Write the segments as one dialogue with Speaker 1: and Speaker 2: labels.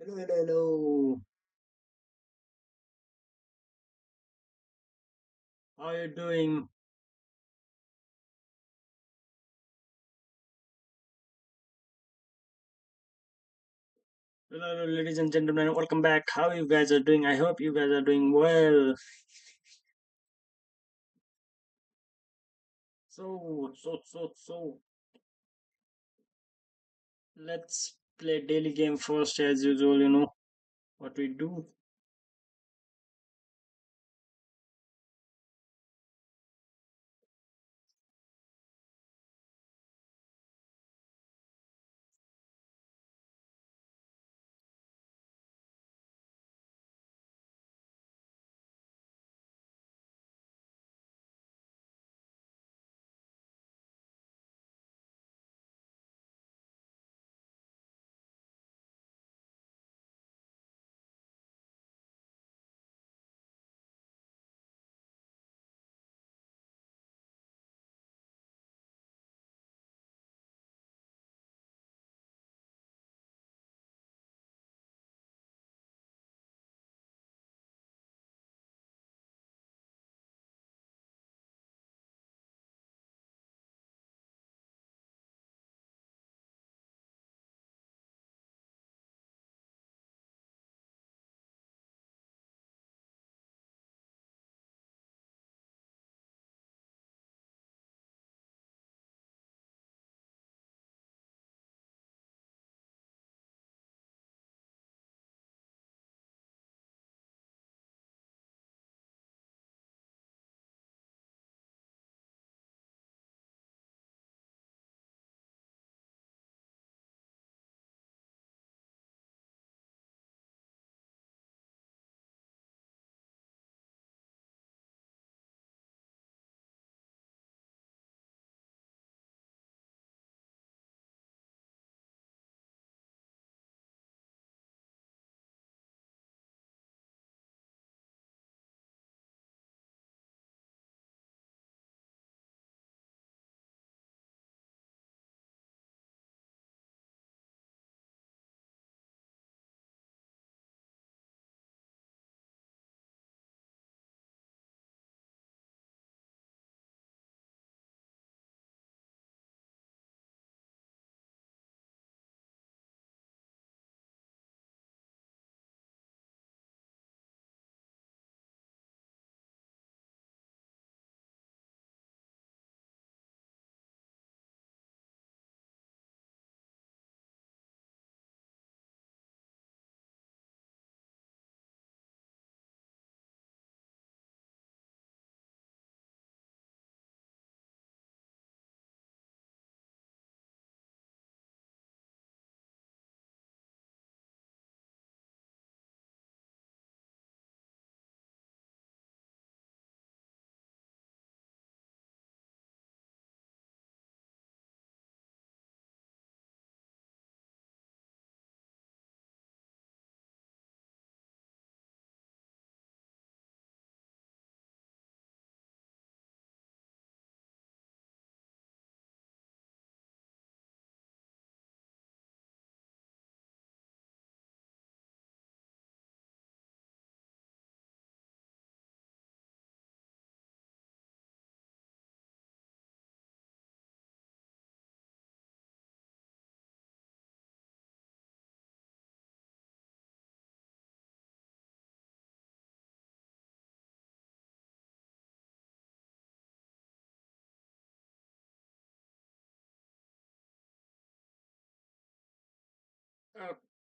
Speaker 1: Hello, hello, hello. How are you doing? Hello, hello, ladies and gentlemen. Welcome back. How you guys are doing? I hope you guys are doing well. So. Let's play daily game first, as usual. You know what we do.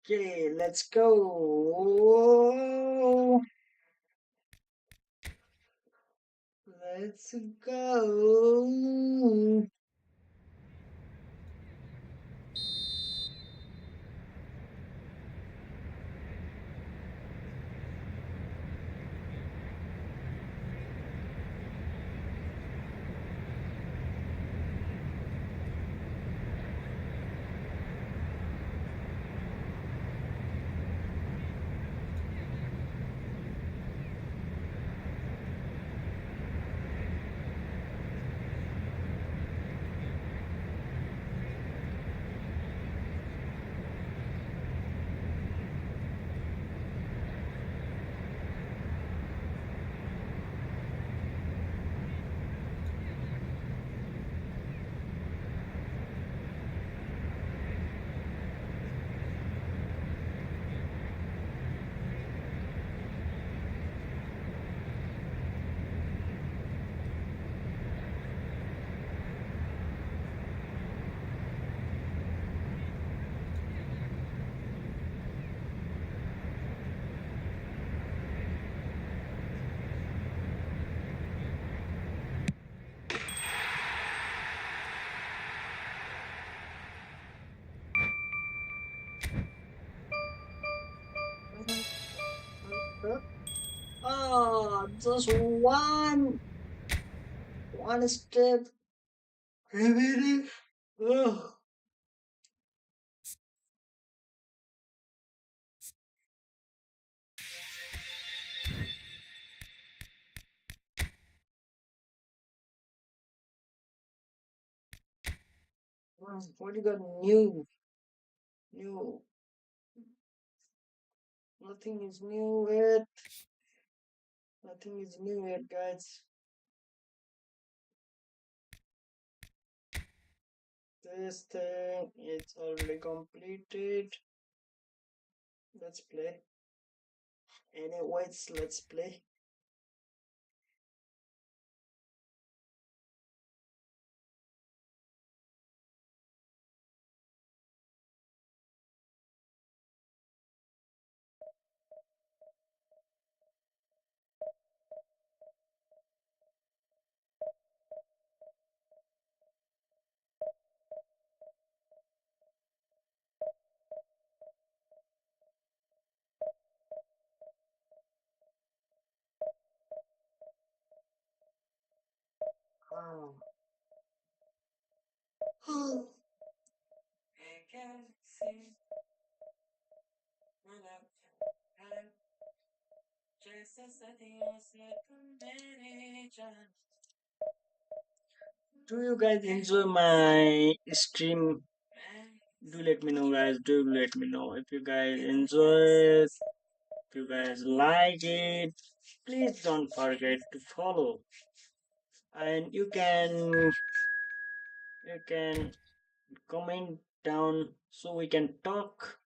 Speaker 1: Okay, let's go. Let's go. Just one step. Remaining. Oh. What you got new? New. Nothing is new yet. Nothing is new yet, guys. This thing is already completed. Let's play. Anyways, let's play. Oh. Do you guys enjoy my stream? Do let me know, guys. Do let me know if you guys enjoy it. If you guys like it, please don't forget to follow. And you can comment down so we can talk.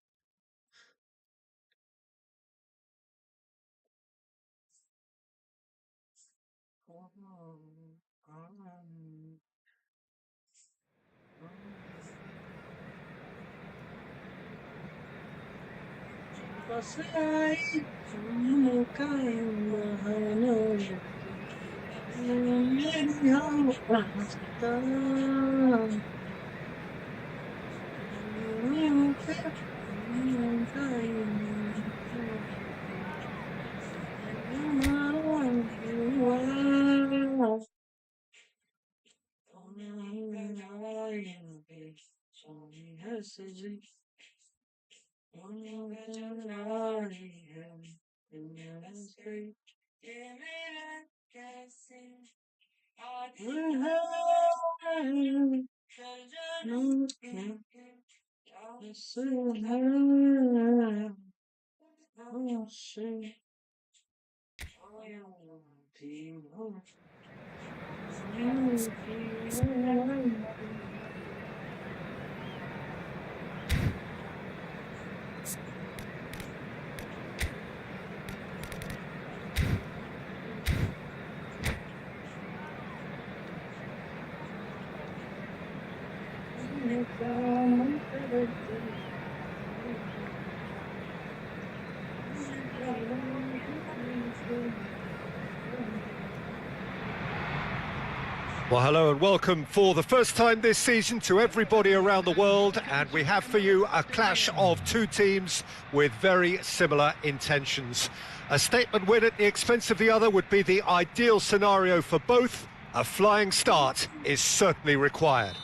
Speaker 2: Well, hello and welcome for the first time this season to everybody around the world, and we have for you a clash of two teams with very similar intentions. A statement win at the expense of the other would be the ideal scenario for both. A flying start is certainly required.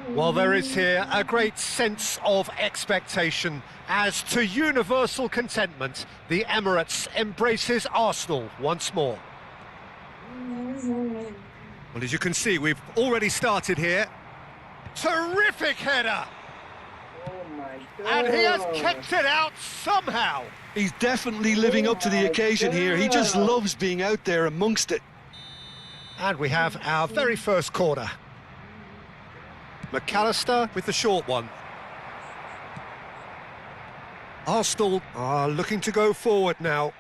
Speaker 2: Well, there is here a great sense of expectation as to universal contentment. The Emirates embraces Arsenal once more. Well, as you can see, we've already started here. Terrific header!
Speaker 1: Oh my God.
Speaker 2: And he has kept it out somehow.
Speaker 3: He's definitely living up to the occasion here. He just loves being out there amongst it.
Speaker 2: And we have our very first corner. McAllister with the short one. Arsenal are looking to go forward now.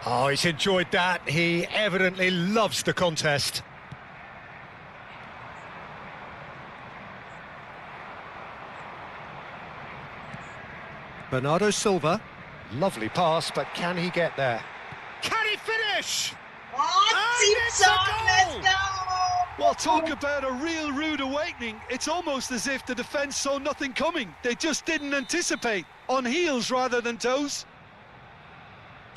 Speaker 2: Oh, he's enjoyed that. He evidently loves the contest. Bernardo Silva. Lovely pass, but can he get there? Can he finish?
Speaker 1: Oh,
Speaker 2: And
Speaker 1: it's
Speaker 2: it's a
Speaker 1: on, let's
Speaker 2: goal!
Speaker 1: go!
Speaker 3: Well, talk about a real rude awakening. It's almost as if the defence saw nothing coming. They just didn't anticipate. On heels rather than toes.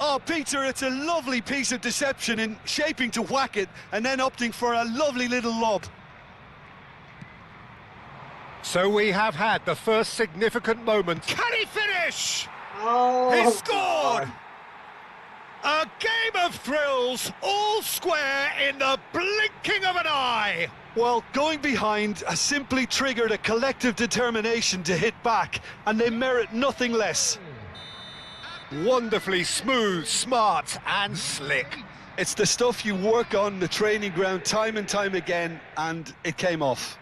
Speaker 3: Oh, Peter, it's a lovely piece of deception in shaping to whack it and then opting for a lovely little lob.
Speaker 2: So we have had the first significant moment. Can he finish?
Speaker 1: Oh,
Speaker 2: He scored! A game of thrills, all square in the blinking of an eye.
Speaker 3: Well, going behind has simply triggered a collective determination to hit back, and they merit nothing less.
Speaker 2: Wonderfully smooth, smart and slick.
Speaker 3: It's the stuff you work on the training ground time and time again, and it came off.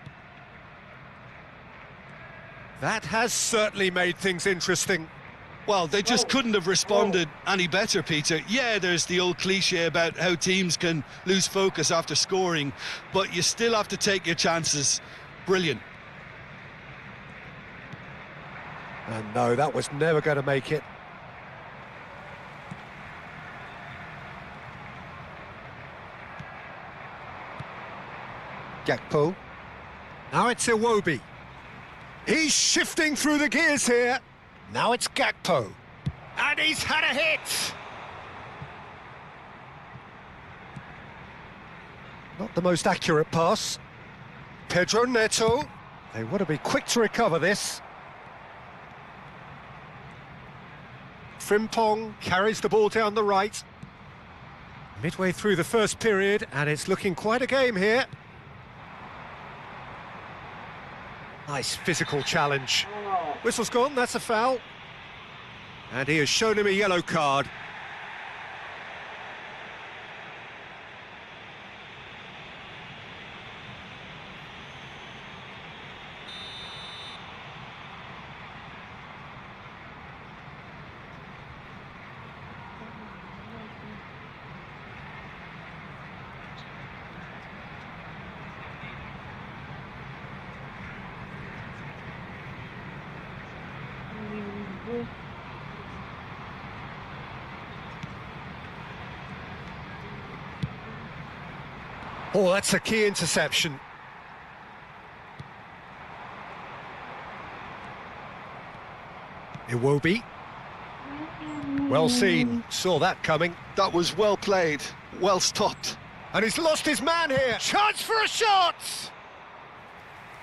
Speaker 2: That has certainly made things interesting.
Speaker 3: Well, they just couldn't have responded any better, Peter. Yeah, there's the old cliche about how teams can lose focus after scoring, but you still have to take your chances. Brilliant.
Speaker 2: And no, that was never going to make it. Gakpo. Now it's Iwobi. He's shifting through the gears here. Now it's Gakpo. And he's had a hit! Not the most accurate pass. Pedro Neto. They want to be quick to recover this. Frimpong carries the ball down the right. Midway through the first period, and it's looking quite a game here. Nice physical challenge. Whistle's gone, that's a foul. And he has shown him a yellow card. Oh, that's a key interception. Iwobi. Well seen, saw that coming.
Speaker 3: That was well played, well stopped.
Speaker 2: And he's lost his man here. Chance for a shot!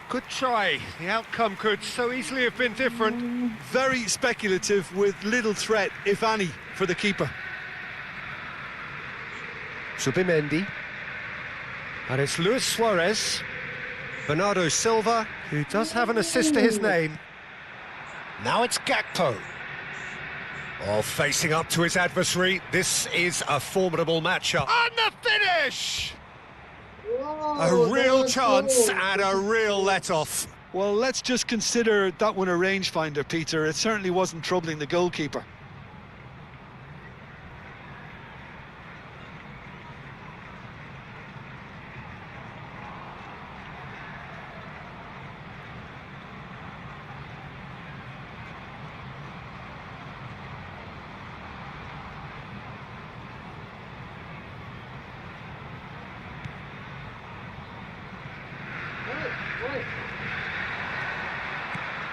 Speaker 2: Good try. The outcome could so easily have been different.
Speaker 3: Very speculative with little threat, if any, for the keeper.
Speaker 2: Subimendi. And it's Luis Suarez. Bernardo Silva, who does have an assist to his name. Now it's Gakpo. Oh, facing up to his adversary. This is a formidable matchup. And the finish! A real chance and a real let-off.
Speaker 3: Well, let's just consider that one a rangefinder, Peter. It certainly wasn't troubling the goalkeeper.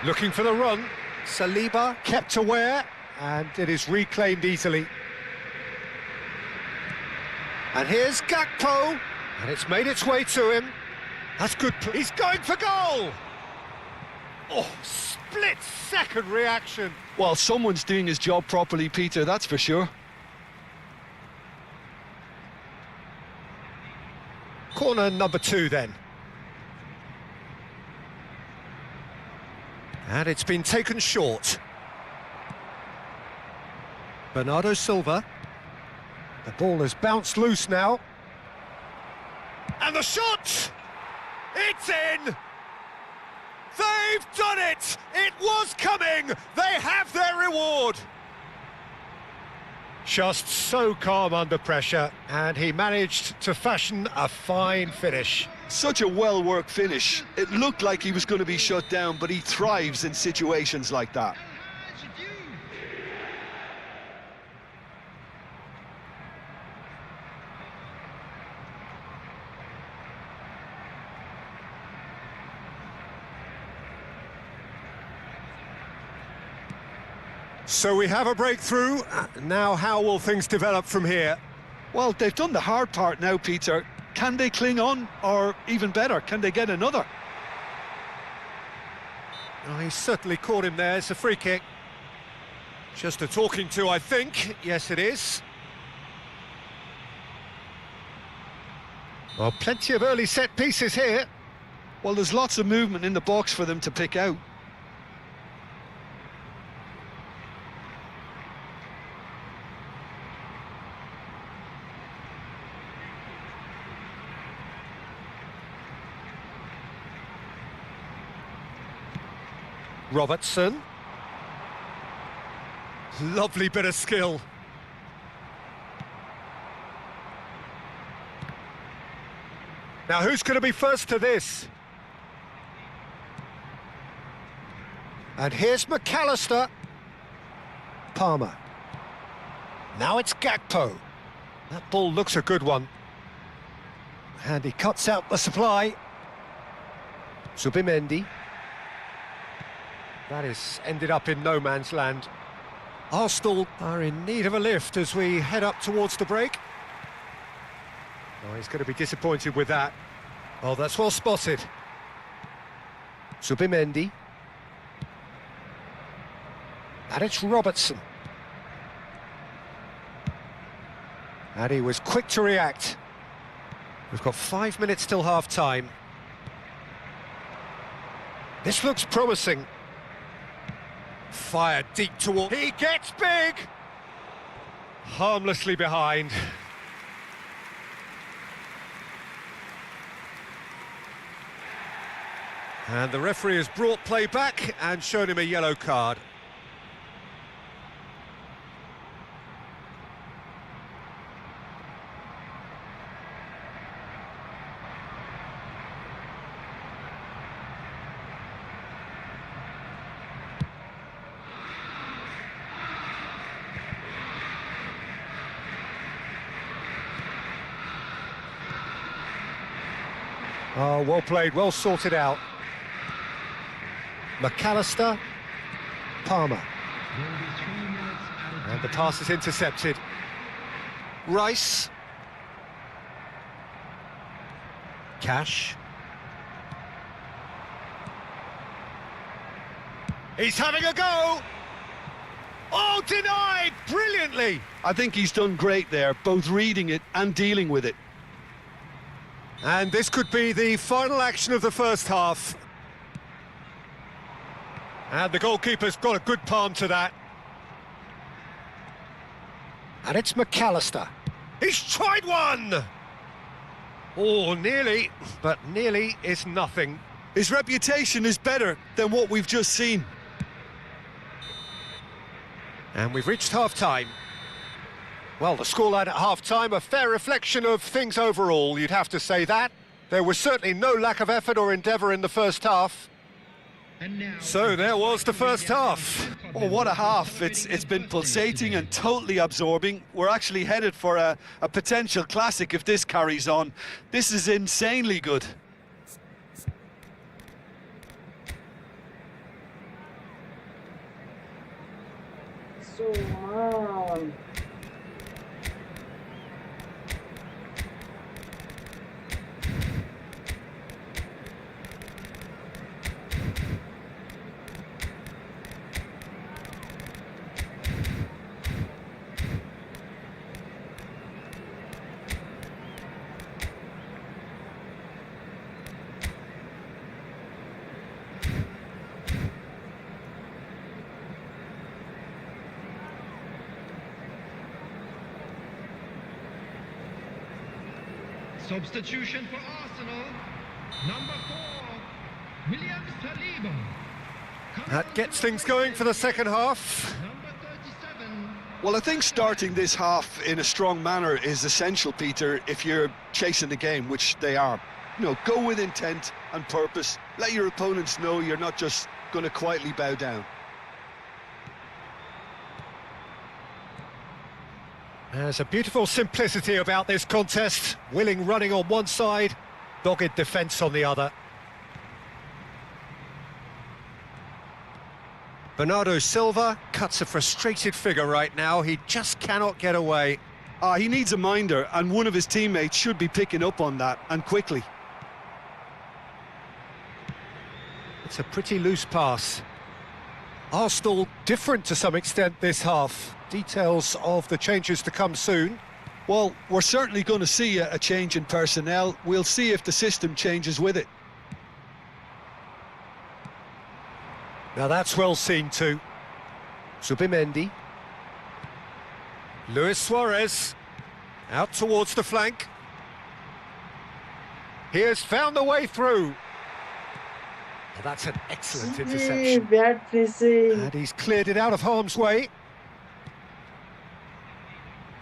Speaker 2: Looking for the run. Saliba kept aware, and it is reclaimed easily. And here's Gakpo, and it's made its way to him. That's good. He's going for goal! Oh, split-second reaction.
Speaker 3: Well, someone's doing his job properly, Peter, that's for sure.
Speaker 2: Corner number 2 then. And it's been taken short. Bernardo Silva. The ball has bounced loose now. And the shot! It's in! They've done it! It was coming! They have their reward! Just so calm under pressure, and he managed to fashion a fine finish.
Speaker 3: Such a well-worked finish. It looked like he was going to be shut down, but he thrives in situations like that.
Speaker 2: So we have a breakthrough. Now how will things develop from here?
Speaker 3: Well, they've done the hard part now, Peter. Can they cling on, or even better, can they get another?
Speaker 2: Oh, he certainly caught him there. It's a free kick. Just a talking to, I think. Yes, it is. Well, plenty of early set pieces here.
Speaker 3: Well, there's lots of movement in the box for them to pick out.
Speaker 2: Robertson. Lovely bit of skill. Now, who's going to be first to this? And here's McAllister. Palmer. Now it's Gakpo. That ball looks a good one. And he cuts out the supply. Zubimendi. That is ended up in no man's land. Arsenal are in need of a lift as we head up towards the break. Oh, he's going to be disappointed with that. Oh, that's well spotted. Zubimendi. And it's Robertson. And he was quick to react. We've got 5 minutes till half-time. This looks promising. Fired deep toward... He gets big! Harmlessly behind. And the referee has brought play back and shown him a yellow card. Oh, well played, well sorted out. McAllister, Palmer. And the pass is intercepted. Rice. Cash. He's having a go! Oh, denied! Brilliantly!
Speaker 3: I think he's done great there, both reading it and dealing with it.
Speaker 2: And this could be the final action of the first half. And the goalkeeper's got a good palm to that. And it's McAllister. He's tried one! Oh, nearly, but nearly is nothing.
Speaker 3: His reputation is better than what we've just seen.
Speaker 2: And we've reached half-time. Well, the scoreline at half-time, a fair reflection of things overall, you'd have to say that. There was certainly no lack of effort or endeavour in the first half. So there was the first half.
Speaker 3: Oh, what a half. It's been pulsating and totally absorbing. We're actually headed for a potential classic if this carries on. This is insanely good.
Speaker 1: So on.
Speaker 4: Substitution for Arsenal, number 4, William Saliba.
Speaker 2: That gets things going for the second half.
Speaker 4: Number 37.
Speaker 3: Well, I think starting this half in a strong manner is essential, Peter, if you're chasing the game, which they are. You know, go with intent and purpose. Let your opponents know you're not just going to quietly bow down.
Speaker 2: There's a beautiful simplicity about this contest. Willing running on one side, dogged defence on the other. Bernardo Silva cuts a frustrated figure right now. He just cannot get away.
Speaker 3: He needs a minder, and one of his teammates should be picking up on that, and quickly.
Speaker 2: It's a pretty loose pass. Arsenal different to some extent this half. Details of the changes to come soon.
Speaker 3: Well, we're certainly going to see a change in personnel. We'll see if the system changes with it.
Speaker 2: Now that's well seen too. Zubimendi. Luis Suarez. Out towards the flank. He has found the way through. Well, that's an excellent interception.
Speaker 1: Bad pressing.
Speaker 2: And he's cleared it out of harm's way.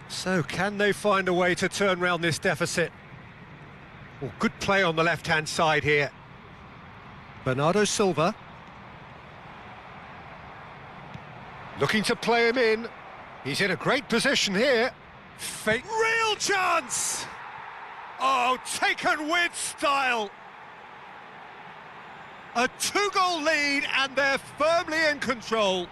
Speaker 2: So can they find a way to turn round this deficit? Well, good play on the left-hand side here. Bernardo Silva. Looking to play him in. He's in a great position here. Real chance! Oh, taken with style. A 2-goal lead and they're firmly in control.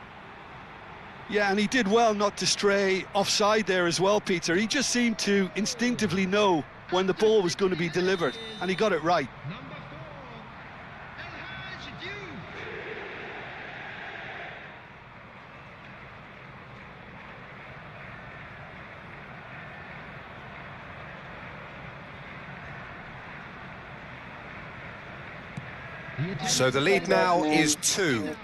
Speaker 3: Yeah, and he did well not to stray offside there as well, Peter. He just seemed to instinctively know when the ball was going to be delivered, and he got it right.
Speaker 4: Number 4, El Hadj Diouf.
Speaker 2: So the lead now is 2.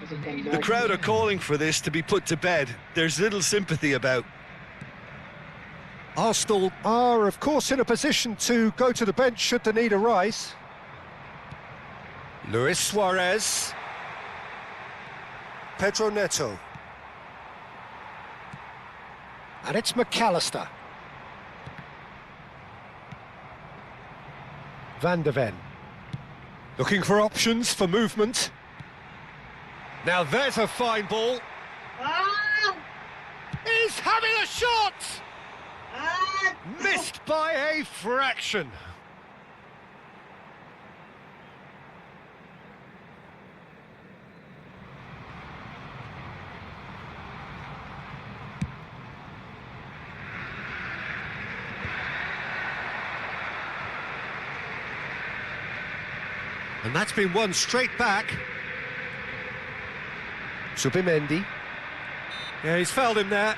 Speaker 3: The crowd are calling for this to be put to bed. There's little sympathy about.
Speaker 2: Arsenal are, of course, in a position to go to the bench should the need arise. Luis Suarez. Pedro Neto. And it's McAllister. Van de Ven. Looking for options for movement. Now there's a fine ball.
Speaker 1: Ah!
Speaker 2: He's having a shot!
Speaker 1: Ah!
Speaker 2: Missed by a fraction. And that's been won straight back. Zubimendi. Yeah, he's fouled him there.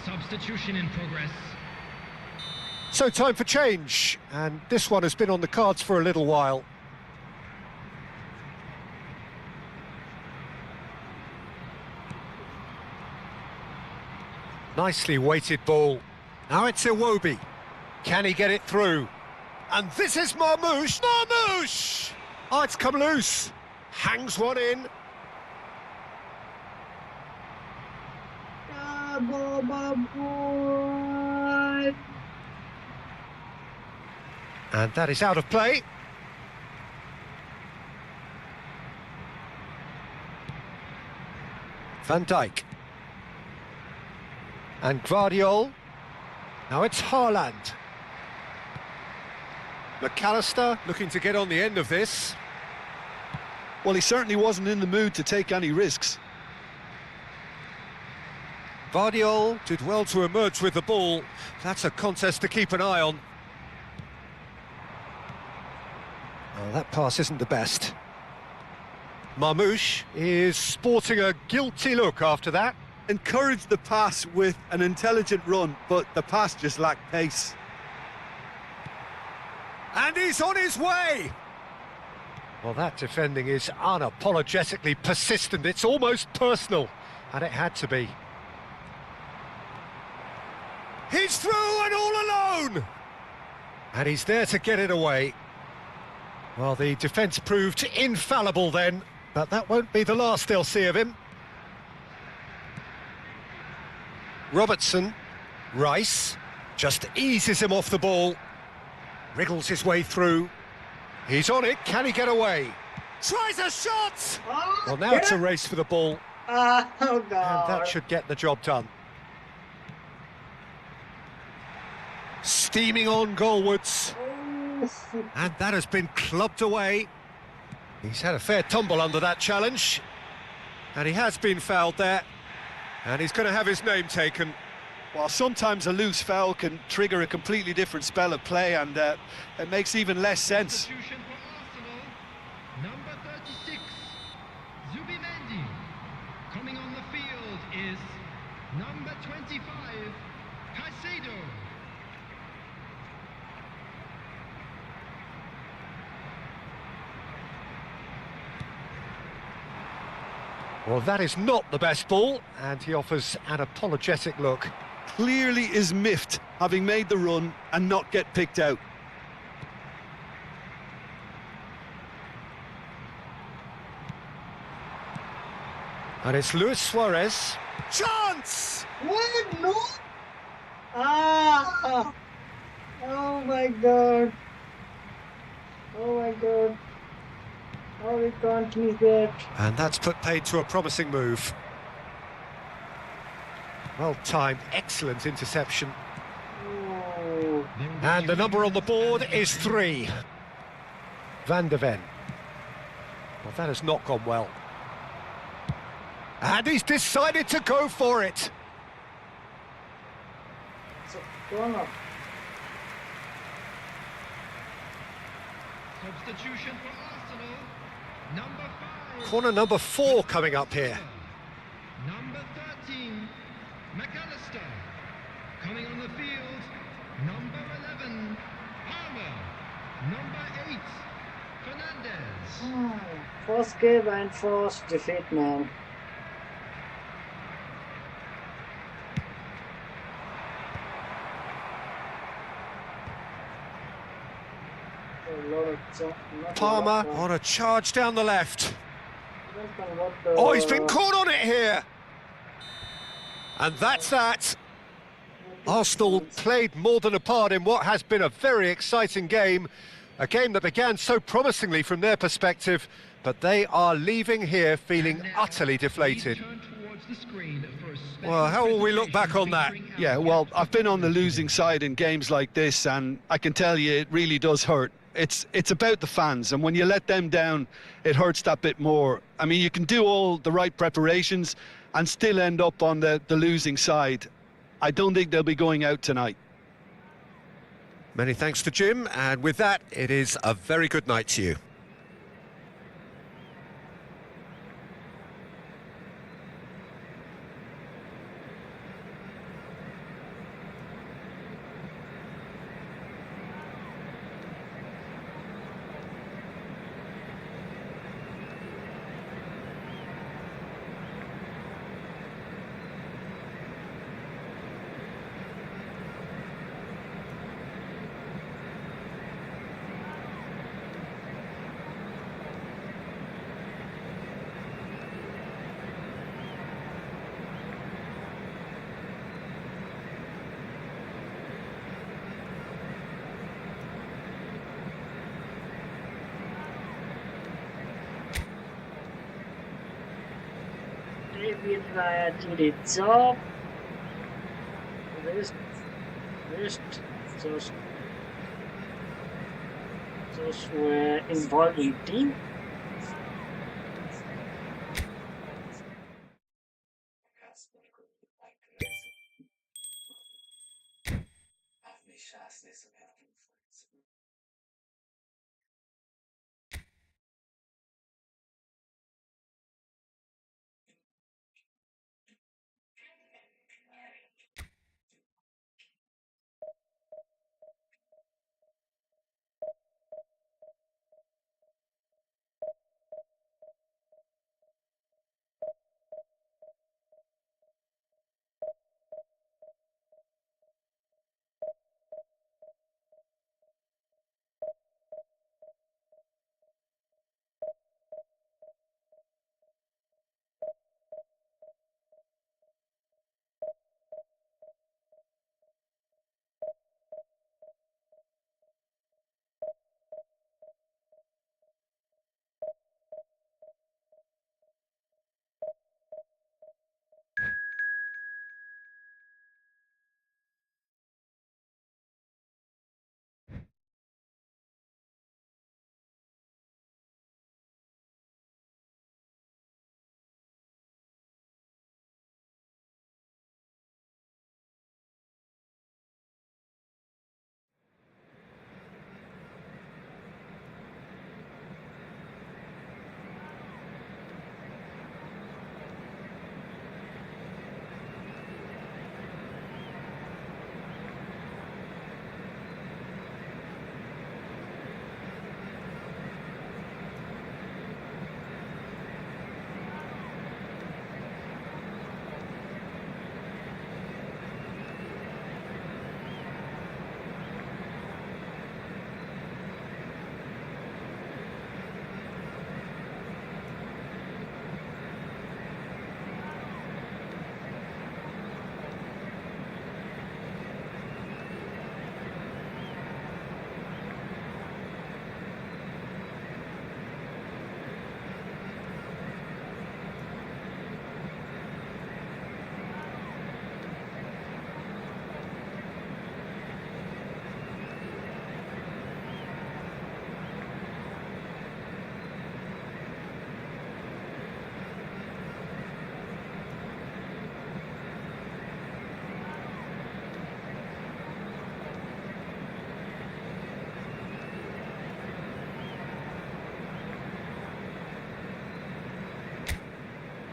Speaker 4: Substitution in progress.
Speaker 2: So time for change, and this one has been on the cards for a little while. Nicely weighted ball. Now it's Iwobi. Can he get it through? And this is Marmoush. Marmoush! Oh, it's come loose. Hangs one in. And that is out of play. Van Dijk. And Guardiol. Now it's Haaland. McAllister looking to get on the end of this.
Speaker 3: Well, he certainly wasn't in the mood to take any risks.
Speaker 2: Guardiol did well to emerge with the ball. That's a contest to keep an eye on. Oh, that pass isn't the best. Marmoush is sporting a guilty look after that.
Speaker 3: Encouraged the pass with an intelligent run, but the pass just lacked pace.
Speaker 2: And he's on his way! Well, that defending is unapologetically persistent. It's almost personal, and it had to be. He's through and all alone! And he's there to get it away. Well, the defence proved infallible then, but that won't be the last they'll see of him. Robertson, Rice, just eases him off the ball. Wriggles his way through. He's on it, can he get away? Tries a shot! Well, now it's a race for the ball.
Speaker 1: Oh,
Speaker 2: And
Speaker 1: God.
Speaker 2: that should get the job done. Steaming on goalwards. And that has been clubbed away. He's had a fair tumble under that challenge. And he has been fouled there. And he's going to have his name taken.
Speaker 3: While sometimes a loose foul can trigger a completely different spell of play, and it makes even less sense.
Speaker 4: Substitution for Arsenal, number 36, Zubimendi. Coming on the field is number 25, Caicedo.
Speaker 2: Well, that is not the best ball, and he offers an apologetic look.
Speaker 3: Clearly is miffed, having made the run and not get picked out.
Speaker 2: And it's Luis Suarez. Chance!
Speaker 1: What? No? Ah! Oh my God. Oh my God. Oh, we can't miss that.
Speaker 2: And that's put paid to a promising move. Well timed, excellent interception.
Speaker 1: Oh.
Speaker 2: And the number on the board is 3. Van de Ven. Well, that has not gone well. And he's decided to go for it.
Speaker 1: It's a corner.
Speaker 4: Substitution for Arsenal, number 5.
Speaker 2: Corner number 4 coming up here.
Speaker 4: Number 13, McAllister. Coming on the field, number 11, Palmer. Number 8, Fernandez.
Speaker 1: First game and first defeat, man. A lot of not
Speaker 2: Palmer
Speaker 1: a lot of-
Speaker 2: on a charge down the left.
Speaker 1: Depends on what the-
Speaker 2: Oh, he's been caught on it here. And that's that. Arsenal played more than a part in what has been a very exciting game. A game that began so promisingly from their perspective, but they are leaving here feeling utterly deflated. Well, how will we look back on that?
Speaker 3: Yeah, well, I've been on the losing side in games like this, and I can tell you it really does hurt. It's about the fans, and when you let them down, it hurts that bit more. I mean, you can do all the right preparations and still end up on the losing side. I don't think they'll be going out tonight.
Speaker 2: Many thanks to Jim, and with that, it is a very good night to you.
Speaker 1: Evira did its job. Rest, rest, just, just were involved in team.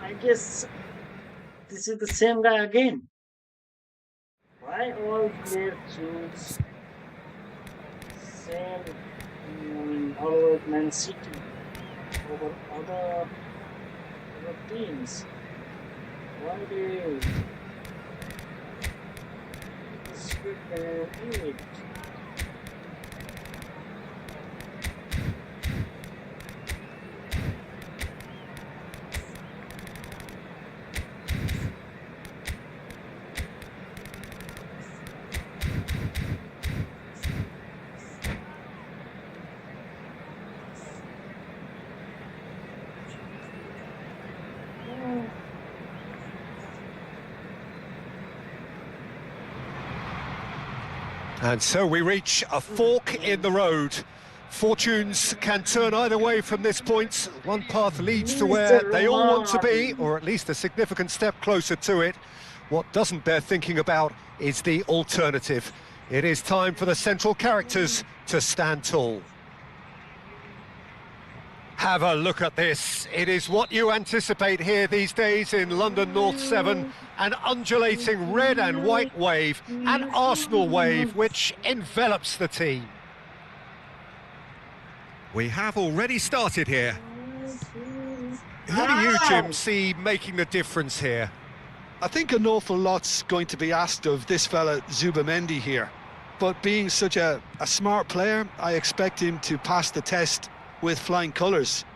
Speaker 1: I guess this is the same guy again. Why all players choose same always Man City over other teams? Why they skip it?
Speaker 2: And so we reach a fork in the road. Fortunes can turn either way from this point. One path leads to where they all want to be, or at least a significant step closer to it. What doesn't bear thinking about is the alternative. It is time for the central characters to stand tall. Have a look at this. It is what you anticipate here these days in London North 7. An undulating red and white wave, an Arsenal wave which envelops the team. We have already started here. Who do you, Jim, see making the difference here?
Speaker 3: I think an awful lot's going to be asked of this fella Zubamendi here. But being such a smart player, I expect him to pass the test with flying colours.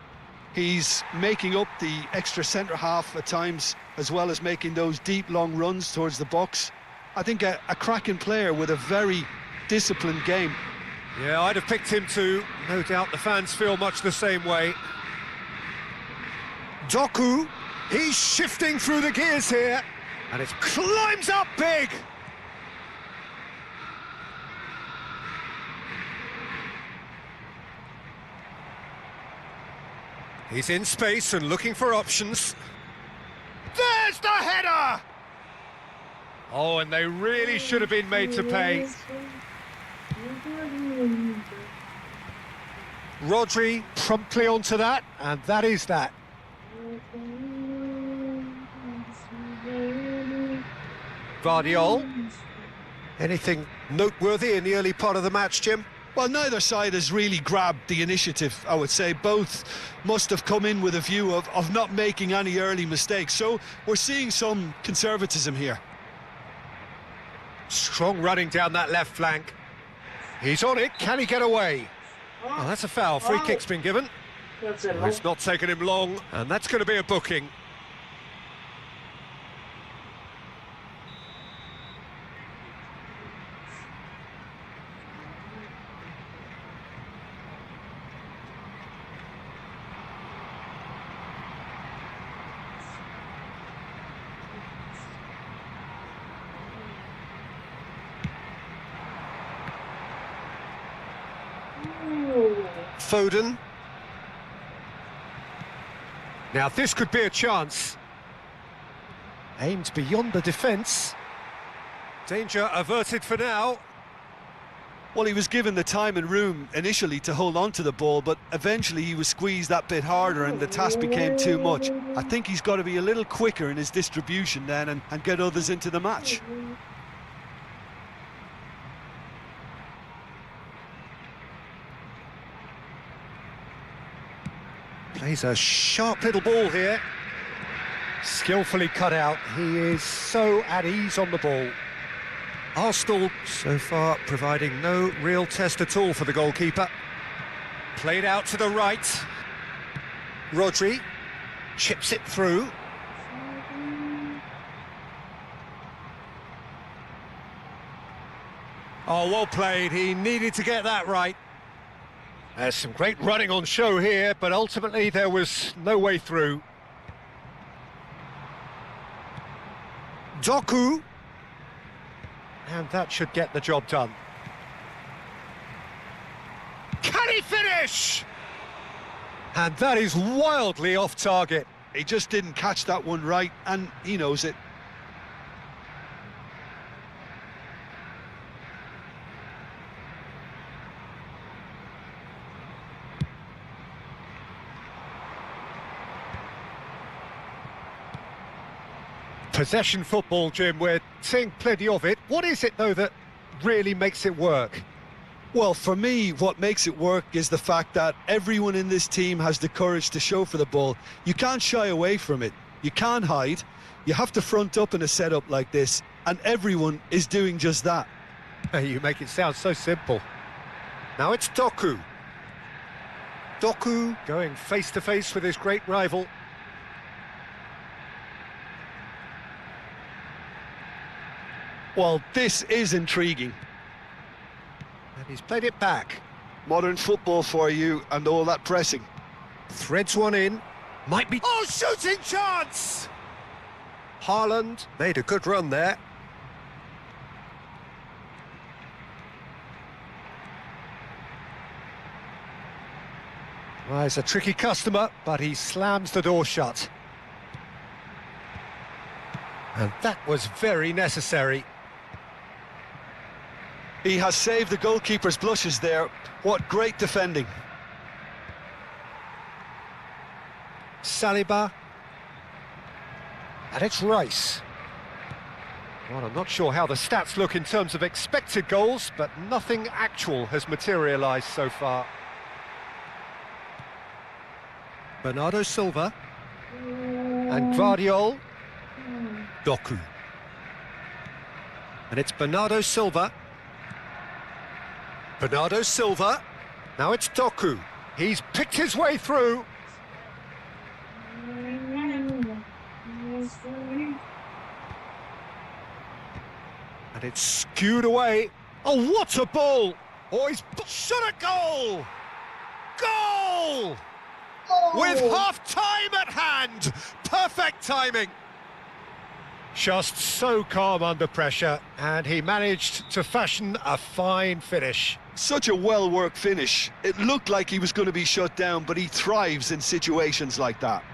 Speaker 3: He's making up the extra centre-half at times, as well as making those deep, long runs towards the box. I think a cracking player with a very disciplined game.
Speaker 2: Yeah, I'd have picked him too. No doubt the fans feel much the same way. Doku He's shifting through the gears here, and it climbs up big. He's in space and looking for options. There's the header! Oh, and they really should have been made to pay. Rodri promptly onto that, and that is that. Guardiola. Anything noteworthy in the early part of the match, Jim?
Speaker 3: Well, neither side has really grabbed the initiative, I would say. Both must have come in with a view of not making any early mistakes. So we're seeing some conservatism here.
Speaker 2: Strong running down that left flank. He's on it. Can he get away? Oh, that's a foul. Free kick's been given. It's not taken him long, and that's going to be a booking. Foden. Now this could be a chance. Aimed beyond the defence. Danger averted for now.
Speaker 3: Well, he was given the time and room initially to hold on to the ball, but eventually he was squeezed that bit harder and the task became too much. I think he's got to be a little quicker in his distribution then and get others into the match.
Speaker 2: Plays a sharp little ball here. Skillfully cut out. He is so at ease on the ball. Arsenal so far providing no real test at all for the goalkeeper. Played out to the right. Rodri chips it through. Oh, well played. He needed to get that right. There's some great running on show here, but ultimately there was no way through. Doku. And that should get the job done. Can he finish? And that is wildly off target.
Speaker 3: He just didn't catch that one right, and he knows it.
Speaker 2: Possession football, Jim, we're seeing plenty of it. What is it, though, that really makes it work?
Speaker 3: Well, for me, what makes it work is the fact that everyone in this team has the courage to show for the ball. You can't shy away from it. You can't hide. You have to front up in a setup like this, and everyone is doing just that.
Speaker 2: You make it sound so simple. Now it's Doku. Doku going face-to-face with his great rival.
Speaker 3: Well, this is intriguing.
Speaker 2: And he's played it back.
Speaker 3: Modern football for you and all that pressing.
Speaker 2: Threads one in. Might be... Oh, shooting chance! Haaland made a good run there. Well, he's a tricky customer, but he slams the door shut. And that was very necessary.
Speaker 3: He has saved the goalkeeper's blushes there. What great defending.
Speaker 2: Saliba. And it's Rice. Well, I'm not sure how the stats look in terms of expected goals, but nothing actual has materialised so far. Bernardo Silva. And Guardiola. Doku. And it's Bernardo Silva. Bernardo Silva. Now it's Doku. He's picked his way through. And it's skewed away. Oh, what a ball! Oh, he's shot a goal! Goal! With half-time at hand! hand! Perfect timing! Just so calm under pressure, and he managed to fashion a fine finish.
Speaker 3: Such a well-worked finish. It looked like he was going to be shut down, but he thrives in situations like that.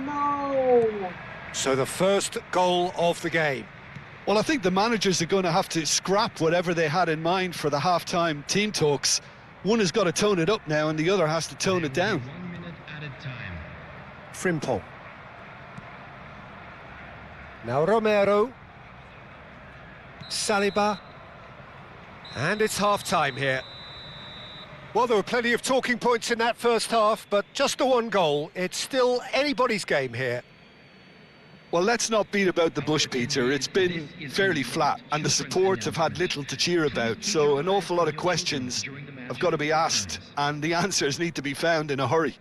Speaker 1: No!
Speaker 2: So the first goal of the game.
Speaker 3: Well, I think the managers are going to have to scrap whatever they had in mind for the half-time team talks. One has got to tone it up now, and the other has to tone it down.
Speaker 4: 1 minute added time.
Speaker 2: Frimpong. Now Romero. Saliba. And it's half-time here. Well, there were plenty of talking points in that first half, but just the one goal. It's still anybody's game here.
Speaker 3: Well, let's not beat about the bush, Peter. It's been fairly flat, and the support have had little to cheer about, so an awful lot of questions have got to be asked, and the answers need to be found in a hurry.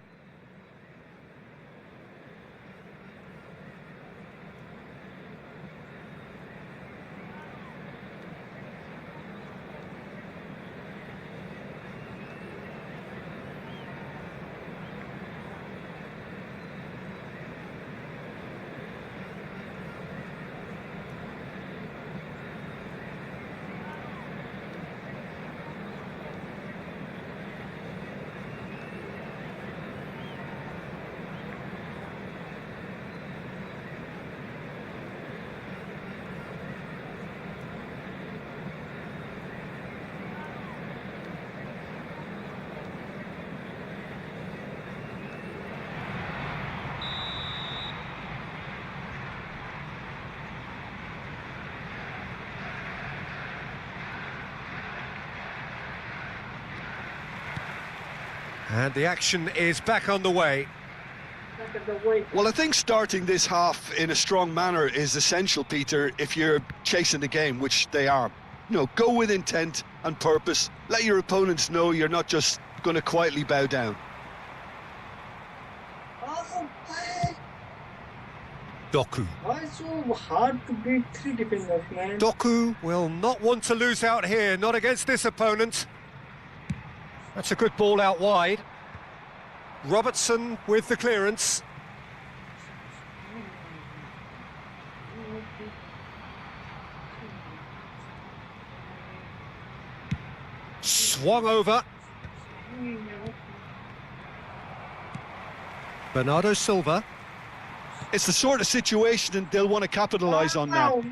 Speaker 2: And the action is back on the way.
Speaker 3: Well, I think starting this half in a strong manner is essential, Peter, if you're chasing the game, which they are. You know, go with intent and purpose. Let your opponents know you're not just going to quietly bow down.
Speaker 2: Doku.
Speaker 1: Why is so hard to beat 3 defenders, man?
Speaker 2: Doku will not want to lose out here, not against this opponent. That's a good ball out wide. Robertson with the clearance. Swung over. Bernardo Silva.
Speaker 3: It's the sort of situation that they'll want to capitalise on now.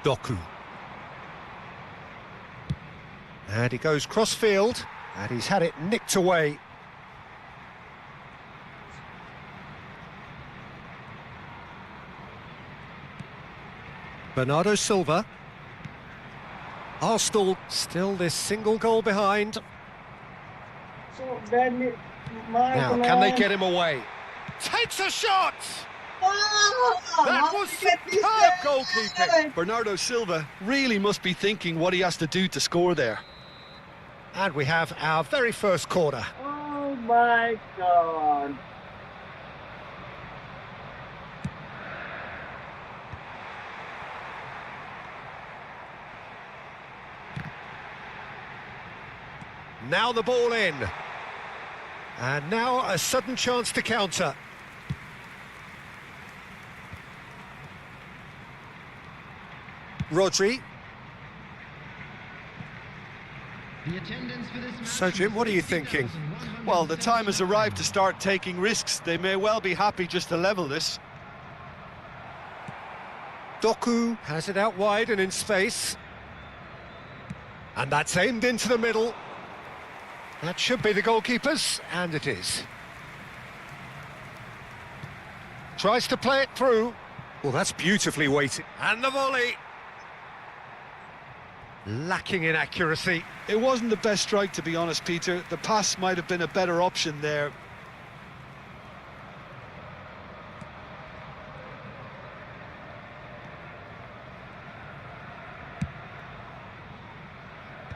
Speaker 2: Doku. And he goes cross-field, and he's had it nicked away. Bernardo Silva. Arsenal still this single goal behind.
Speaker 1: So badly.
Speaker 2: Now, can they get him away? Takes a shot! That was superb goalkeeping!
Speaker 3: Bernardo Silva really must be thinking what he has to do to score there.
Speaker 2: And we have our very first corner.
Speaker 1: Oh my God.
Speaker 2: Now the ball in. And now a sudden chance to counter. Rodri.
Speaker 4: The attendance for this match.
Speaker 2: So, Jim, what are you thinking?
Speaker 3: Well, the time has arrived to start taking risks. They may well be happy just to level this.
Speaker 2: Doku has it out wide and in space. And that's aimed into the middle. That should be the goalkeeper's, and it is. Tries to play it through. Well, that's beautifully weighted. And the volley. Lacking in accuracy.
Speaker 3: It wasn't the best strike, to be honest, Peter. The pass might have been a better option there.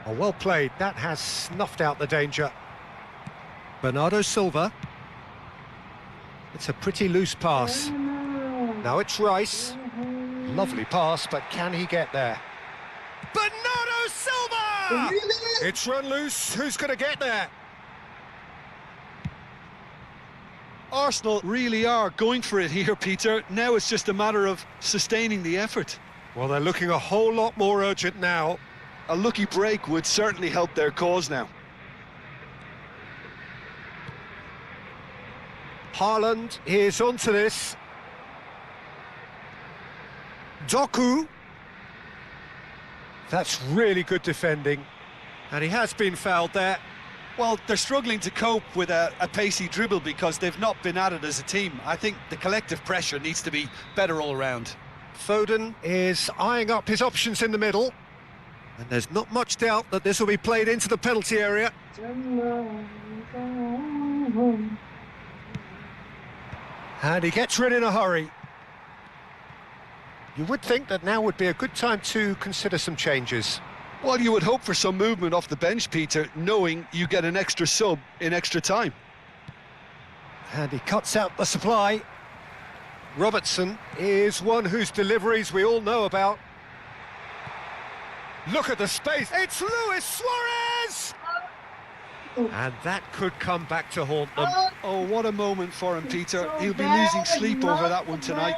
Speaker 2: Oh, well played. That has snuffed out the danger. Bernardo Silva. It's a pretty loose pass. Now it's Rice. Lovely pass, but can he get there? Bernardo Silva! It's run loose. Who's going to get there?
Speaker 3: Arsenal really are going for it here, Peter. Now it's just a matter of sustaining the effort.
Speaker 2: Well, they're looking a whole lot more urgent now.
Speaker 3: A lucky break would certainly help their cause now.
Speaker 2: Haaland is onto this. Doku. That's really good defending. And he has been fouled there.
Speaker 3: Well, they're struggling to cope with a pacey dribble because they've not been at it as a team. I think the collective pressure needs to be better all around.
Speaker 2: Foden is eyeing up his options in the middle. And there's not much doubt that this will be played into the penalty area. And he gets rid in a hurry. You would think that now would be a good time to consider some changes.
Speaker 3: Well, you would hope for some movement off the bench, Peter, knowing you get an extra sub in extra time.
Speaker 2: And he cuts out the supply. Robertson is one whose deliveries we all know about. Look at the space. It's Luis Suarez! And that could come back to haunt them.
Speaker 3: Oh, what a moment for him, Peter. He'll be losing sleep over that one tonight.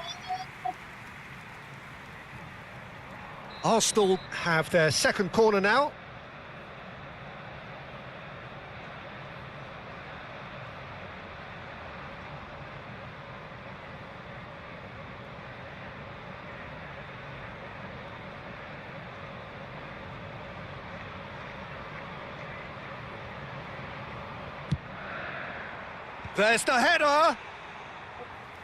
Speaker 2: Arsenal have their second corner now. There's the header!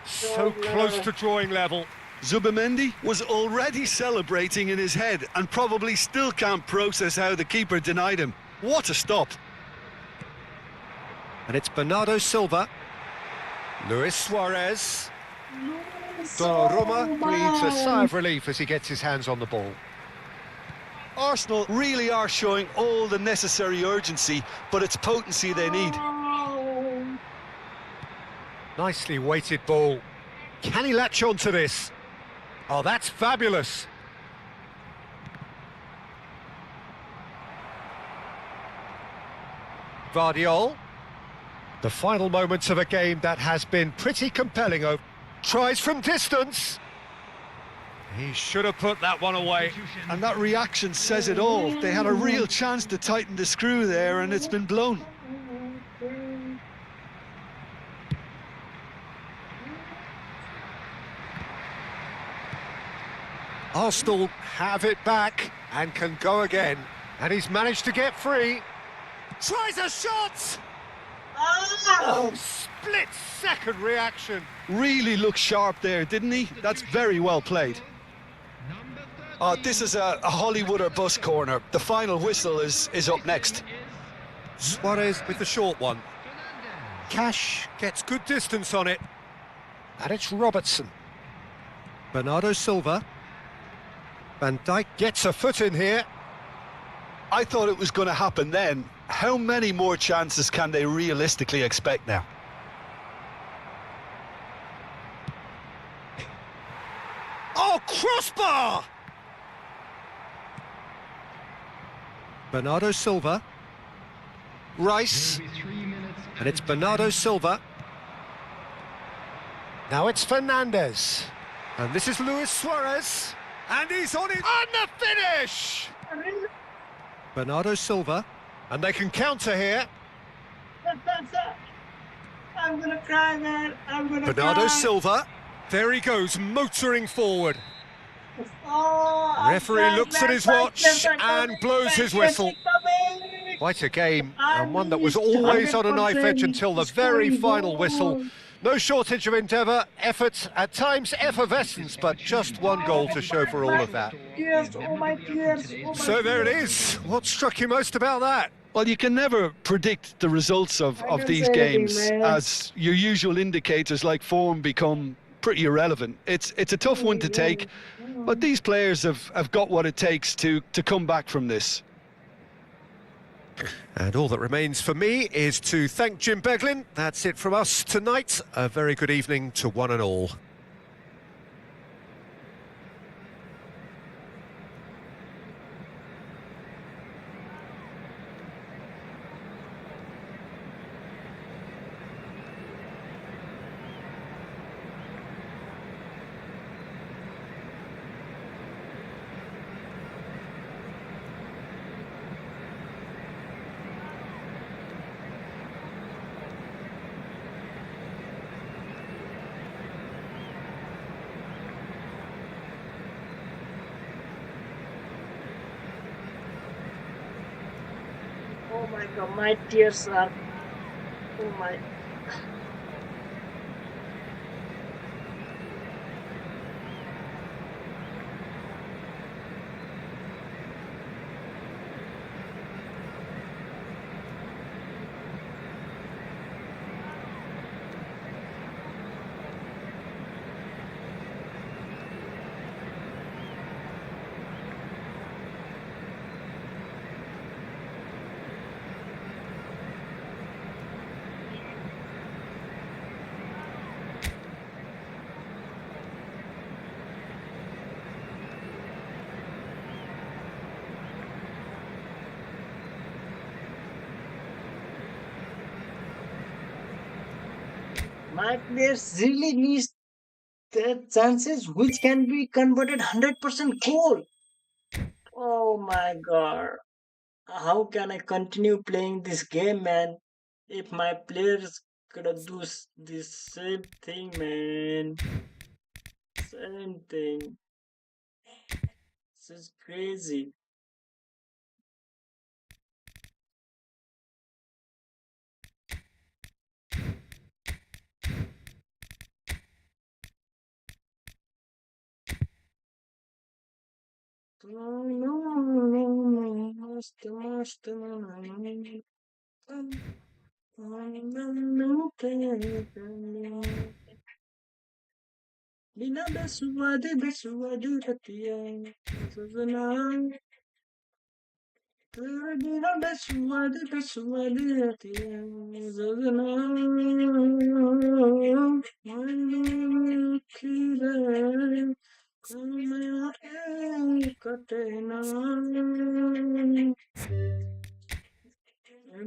Speaker 2: So close to drawing level.
Speaker 3: Zubimendi was already celebrating in his head and probably still can't process how the keeper denied him. What a stop.
Speaker 2: And it's Bernardo Silva. Luis Suarez. Donnarumma breathes a sigh of relief as he gets his hands on the ball.
Speaker 3: Arsenal really are showing all the necessary urgency, but it's potency they need.
Speaker 2: Nicely weighted ball. Can he latch on to this? Oh, that's fabulous. Vardiol. The final moments of a game that has been pretty compelling. Tries from distance. He should have put that one away.
Speaker 3: And that reaction says it all. They had a real chance to tighten the screw there and it's been blown.
Speaker 2: Arsenal have it back and can go again. And he's managed to get free. Tries a shot! Oh, split-second reaction.
Speaker 3: Really looked sharp there, didn't he? That's very well played. This is a Hollywood or bust corner. The final whistle is up next.
Speaker 2: Suarez with the short one. Cash gets good distance on it. And it's Robertson. Bernardo Silva. Van Dijk gets a foot in here.
Speaker 3: I thought it was going to happen then. How many more chances can they realistically expect now?
Speaker 2: Oh, crossbar! Bernardo Silva. Rice. And it's Bernardo Silva. Now it's Fernandes. And this is Luis Suarez. And he's on it. On the finish! Bernardo Silva. And they can counter here.
Speaker 1: I'm gonna cry, man. I'm gonna
Speaker 2: Bernardo
Speaker 1: cry.
Speaker 2: Silva. There he goes, motoring forward.
Speaker 1: Oh,
Speaker 2: Referee looks at his watch and blows his whistle. Quite a game, and one that was always on a knife edge until the very final whistle. No shortage of endeavour, effort, at times effervescence, but just one goal to show for all of that.
Speaker 1: Tears, oh my tears. Oh my
Speaker 2: So there it is. What struck you most about that?
Speaker 3: Well, you can never predict the results of these games, as your usual indicators like form become pretty irrelevant. It's a tough one to take, but these players have got what it takes to come back from this.
Speaker 2: And all that remains for me is to thank Jim Beglin. That's it from us tonight. A very good evening to one and all.
Speaker 1: Oh my god, my tears are. Oh my. My players really needs the chances which can be converted 100% goal. Oh my god. How can I continue playing this game, man? If my players gonna do this same thing, man. Same thing. This is crazy. Bina besuade ratia. Bina besuade ratia. Zazana. Kile. Kame katena.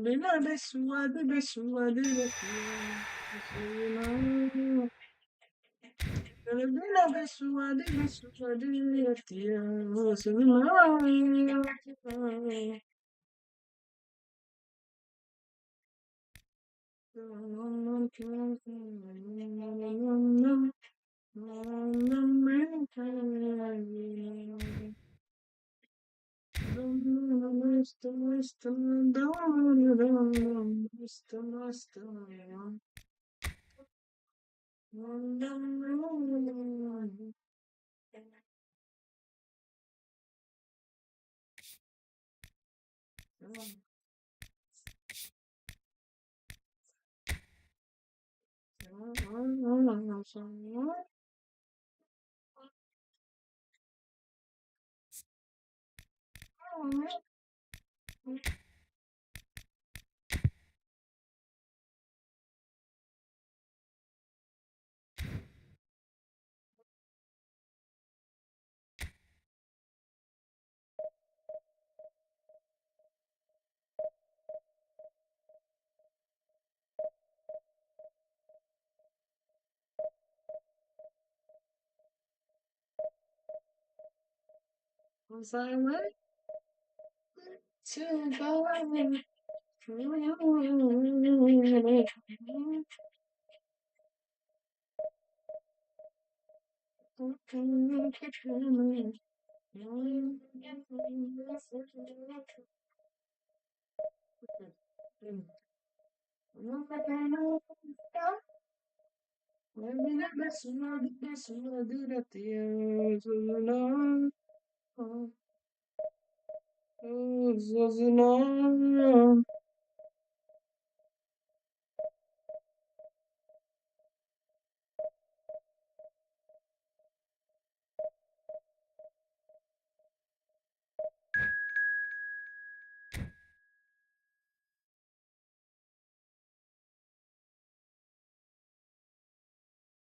Speaker 1: Bina besuade ratia. Zazana. Bina besuade ratia. Zazana.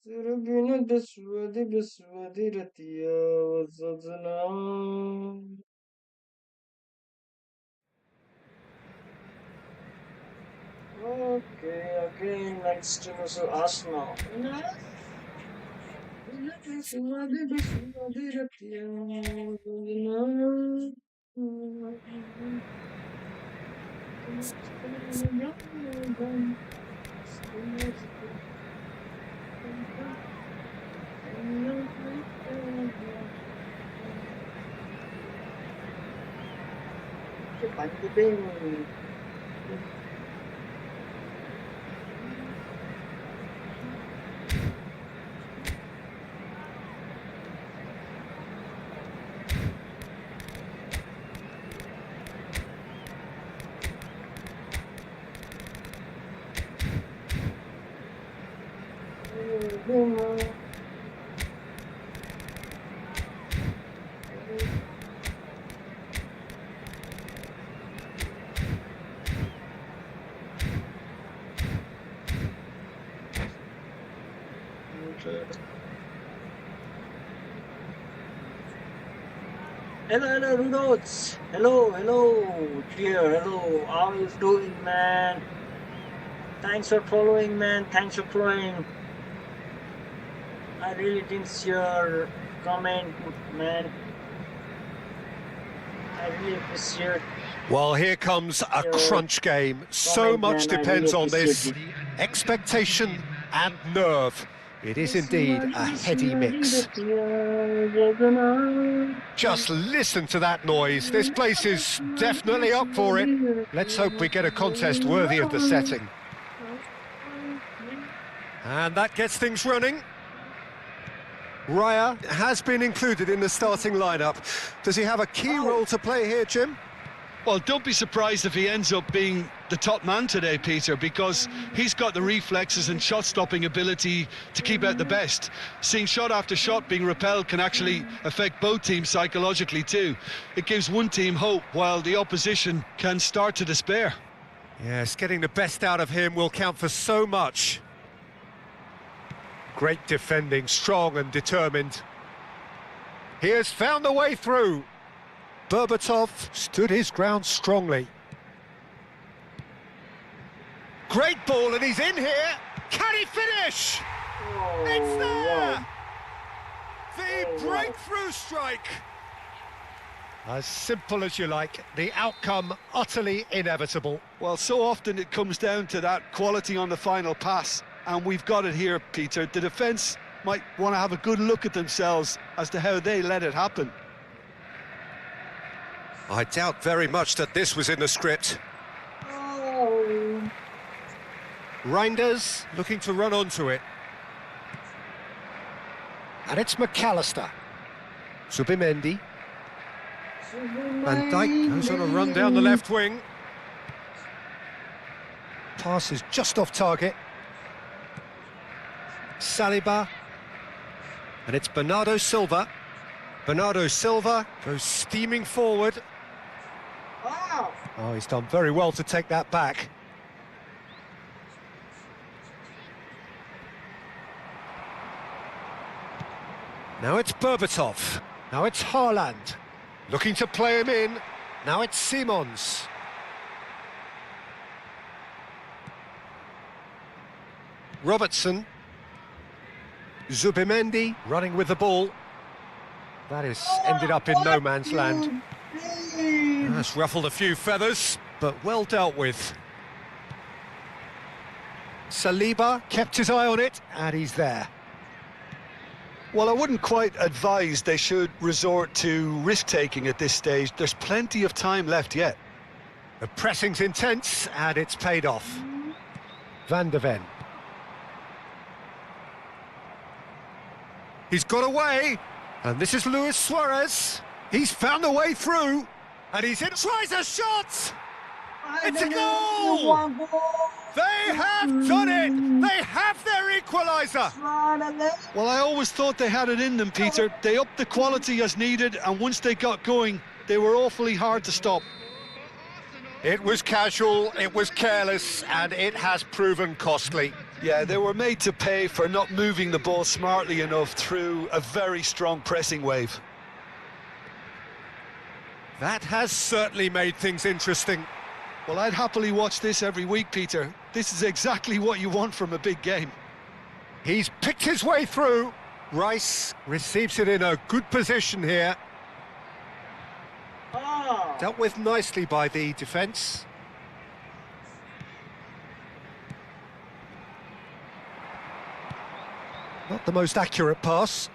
Speaker 1: Surabina Daswadi Baswadi Ratia Wazazana. Okay, again, next to Mr. Arsenal. Baswadi Baswadi Ratia Wazazana. Bang. Hello, hello, Rudots. Hello, hello, dear, hello. How are you doing, man? Thanks for following, man. Thanks for following. I really didn't see your comment, man. I really appreciate
Speaker 2: Well, here comes a
Speaker 1: your
Speaker 2: crunch game. So
Speaker 1: comment,
Speaker 2: much
Speaker 1: man. I
Speaker 2: depends
Speaker 1: really
Speaker 2: on this.
Speaker 1: appreciate it.
Speaker 2: Expectation and nerve. It is indeed a heady mix. Just listen to that noise. This place is definitely up for it. Let's hope we get a contest worthy of the setting. And that gets things running. Raya has been included in the starting lineup. Does he have a key role to play here, Jim?
Speaker 3: Well, don't be surprised if he ends up being the top man today, Peter, because he's got the reflexes and shot-stopping ability to keep out the best. Seeing shot after shot being repelled can actually affect both teams psychologically too. It gives one team hope, while the opposition can start to despair.
Speaker 2: Yes, getting the best out of him will count for so much. Great defending, strong and determined. He has found the way through. Berbatov stood his ground strongly. Great ball, and he's in here. Can he finish? It's there! The breakthrough strike. As simple as you like, the outcome utterly inevitable.
Speaker 3: Well, so often it comes down to that quality on the final pass, and we've got it here, Peter. The defence might want to have a good look at themselves as to how they let it happen.
Speaker 2: I doubt very much that this was in the script. Reinders looking to run onto it. And it's McAllister. Subimendi. Van Dijk goes on a run down the left wing. Pass is just off target. Saliba. And it's Bernardo Silva. Bernardo Silva goes steaming forward. Oh, he's done very well to take that back. Now it's Berbatov. Now it's Haaland. Looking to play him in. Now it's Simons. Robertson. Zubimendi running with the ball. That has ended up in no man's land. That's ruffled a few feathers, but well dealt with. Saliba kept his eye on it, and he's there.
Speaker 3: Well, I wouldn't quite advise they should resort to risk-taking at this stage. There's plenty of time left yet.
Speaker 2: The pressing's intense, and it's paid off. Van de Ven. He's got away, and this is Luis Suarez. He's found a way through, and he's in. Tries a shot! It's a goal! They have done it! They have their equaliser!
Speaker 3: Well, I always thought they had it in them, Peter. They upped the quality as needed, and once they got going, they were awfully hard to stop.
Speaker 2: It was casual, it was careless, and it has proven costly.
Speaker 3: Yeah, they were made to pay for not moving the ball smartly enough through a very strong pressing wave.
Speaker 2: That has certainly made things interesting.
Speaker 3: Well, I'd happily watch this every week, Peter. This is exactly what you want from a big game.
Speaker 2: He's picked his way through. Rice receives it in a good position here.
Speaker 1: Oh.
Speaker 2: Dealt with nicely by the defence. Not the most accurate pass.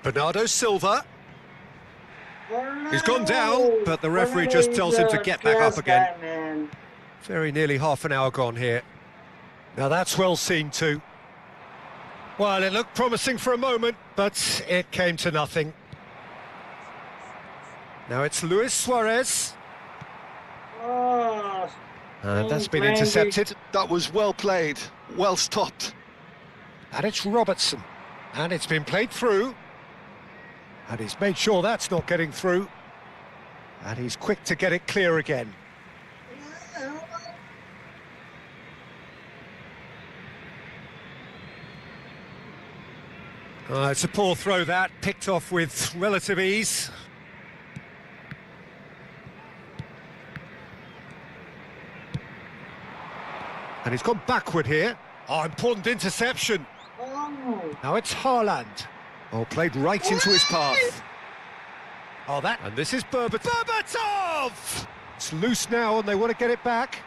Speaker 2: Bernardo Silva. He's gone down, but the referee just tells him to get back up again.
Speaker 1: Man.
Speaker 2: Very nearly half an hour gone here. Now that's well seen too. Well, it looked promising for a moment, but it came to nothing. Now it's Luis Suarez.
Speaker 1: Oh.
Speaker 2: And that's been intercepted.
Speaker 3: That was well played, well stopped.
Speaker 2: And it's Robertson. And it's been played through. And he's made sure that's not getting through. And he's quick to get it clear again. It's a poor throw that, picked off with relative ease. And he's gone backward here. Oh, important interception.
Speaker 1: Oh.
Speaker 2: Now it's Haaland. Oh, played right into his path. Oh, that... And this is Berbatov! It's loose now and they want to get it back.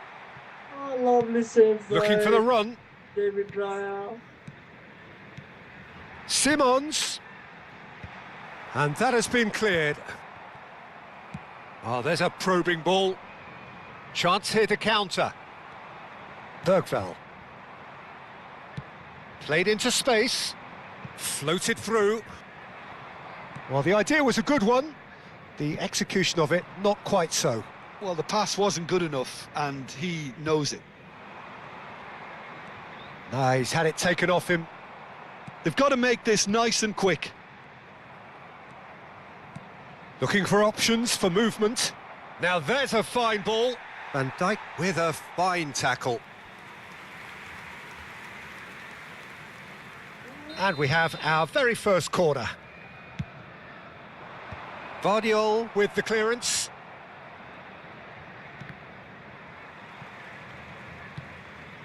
Speaker 1: Oh, lovely save.
Speaker 2: Looking for the run.
Speaker 1: David Raya.
Speaker 2: Simons. And that has been cleared. Oh, there's a probing ball. Chance here to counter. Bergvall. Played into space. Floated through. Well, the idea was a good one. The execution of it, not quite so.
Speaker 3: Well, the pass wasn't good enough, and he knows it.
Speaker 2: He's had it taken off him.
Speaker 3: They've got to make this nice and quick.
Speaker 2: Looking for options for movement. Now there's a fine ball. Van Dijk with a fine tackle. And we have our very first corner. Vardiol with the clearance.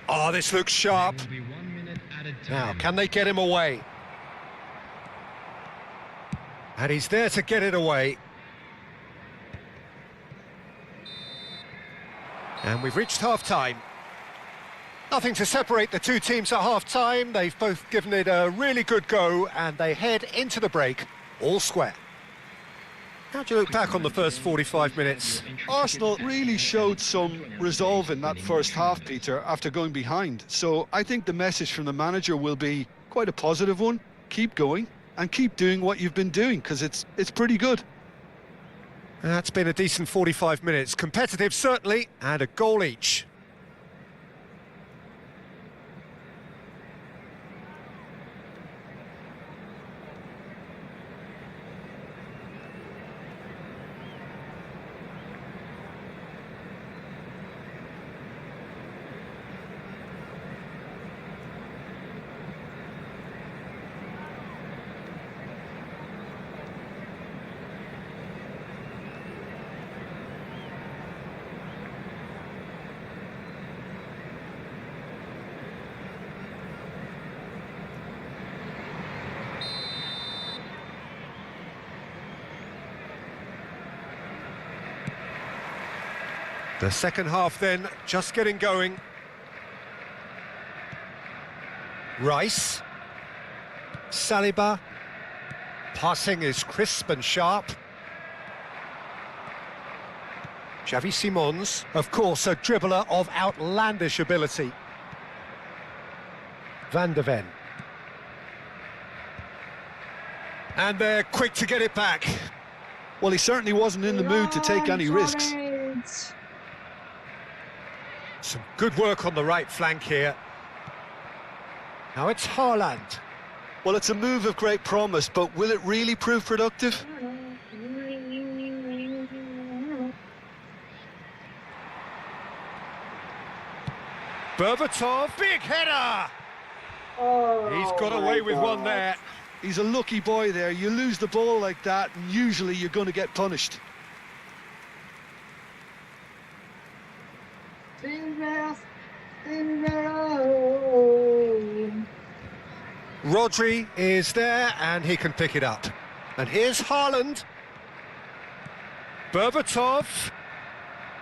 Speaker 2: Oh, this looks sharp.
Speaker 4: There will be 1 minute added
Speaker 2: Now,
Speaker 4: time.
Speaker 2: can they get him away? And he's there to get it away. And we've reached half-time. Nothing to separate the two teams at half-time. They've both given it a really good go, and they head into the break all square. How do you look back on the first 45 minutes?
Speaker 3: Arsenal really showed some resolve in that first half, Peter, after going behind. So I think the message from the manager will be quite a positive one. Keep going and keep doing what you've been doing, because it's pretty good.
Speaker 2: That's been a decent 45 minutes. Competitive, certainly, and a goal each. The second half then, just getting going. Rice. Saliba. Passing is crisp and sharp. Xavi Simons, of course, a dribbler of outlandish ability. Van de Ven. And they're quick to get it back.
Speaker 3: Well, he certainly wasn't in the mood to take any risks.
Speaker 2: Some good work on the right flank here. Now it's Haaland.
Speaker 3: Well, it's a move of great promise, but will it really prove productive?
Speaker 2: Berbatov, big header!
Speaker 1: Oh,
Speaker 2: He's got
Speaker 1: my
Speaker 2: away with one
Speaker 1: God.
Speaker 2: there.
Speaker 3: He's a lucky boy there. You lose the ball like that, and usually you're going to get punished.
Speaker 2: Rodri is there, and he can pick it up. And here's Haaland. Berbatov.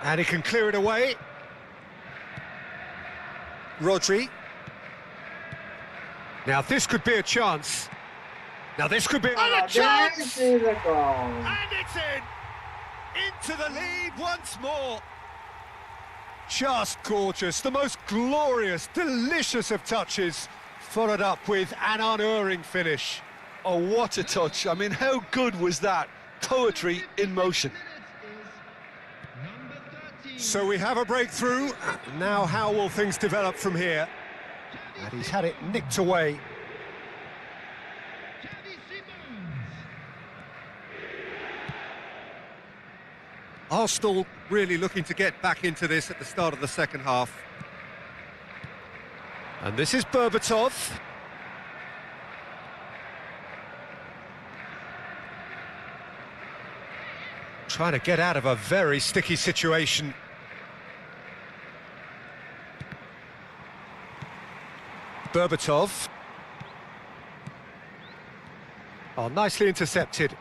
Speaker 2: And he can clear it away. Rodri. Now this could be a chance. Now this could be a chance!
Speaker 1: This is a goal.
Speaker 2: And it's in! Into the lead once more. Just gorgeous. The most glorious, delicious of touches. Followed up with an unerring finish.
Speaker 3: Oh, what a touch. I mean, how good was that? Poetry in motion.
Speaker 2: So we have a breakthrough. Now how will things develop from here? And he's had it nicked away. Arsenal really looking to get back into this at the start of the second half. And this is Berbatov. Trying to get out of a very sticky situation. Berbatov. Oh, nicely intercepted.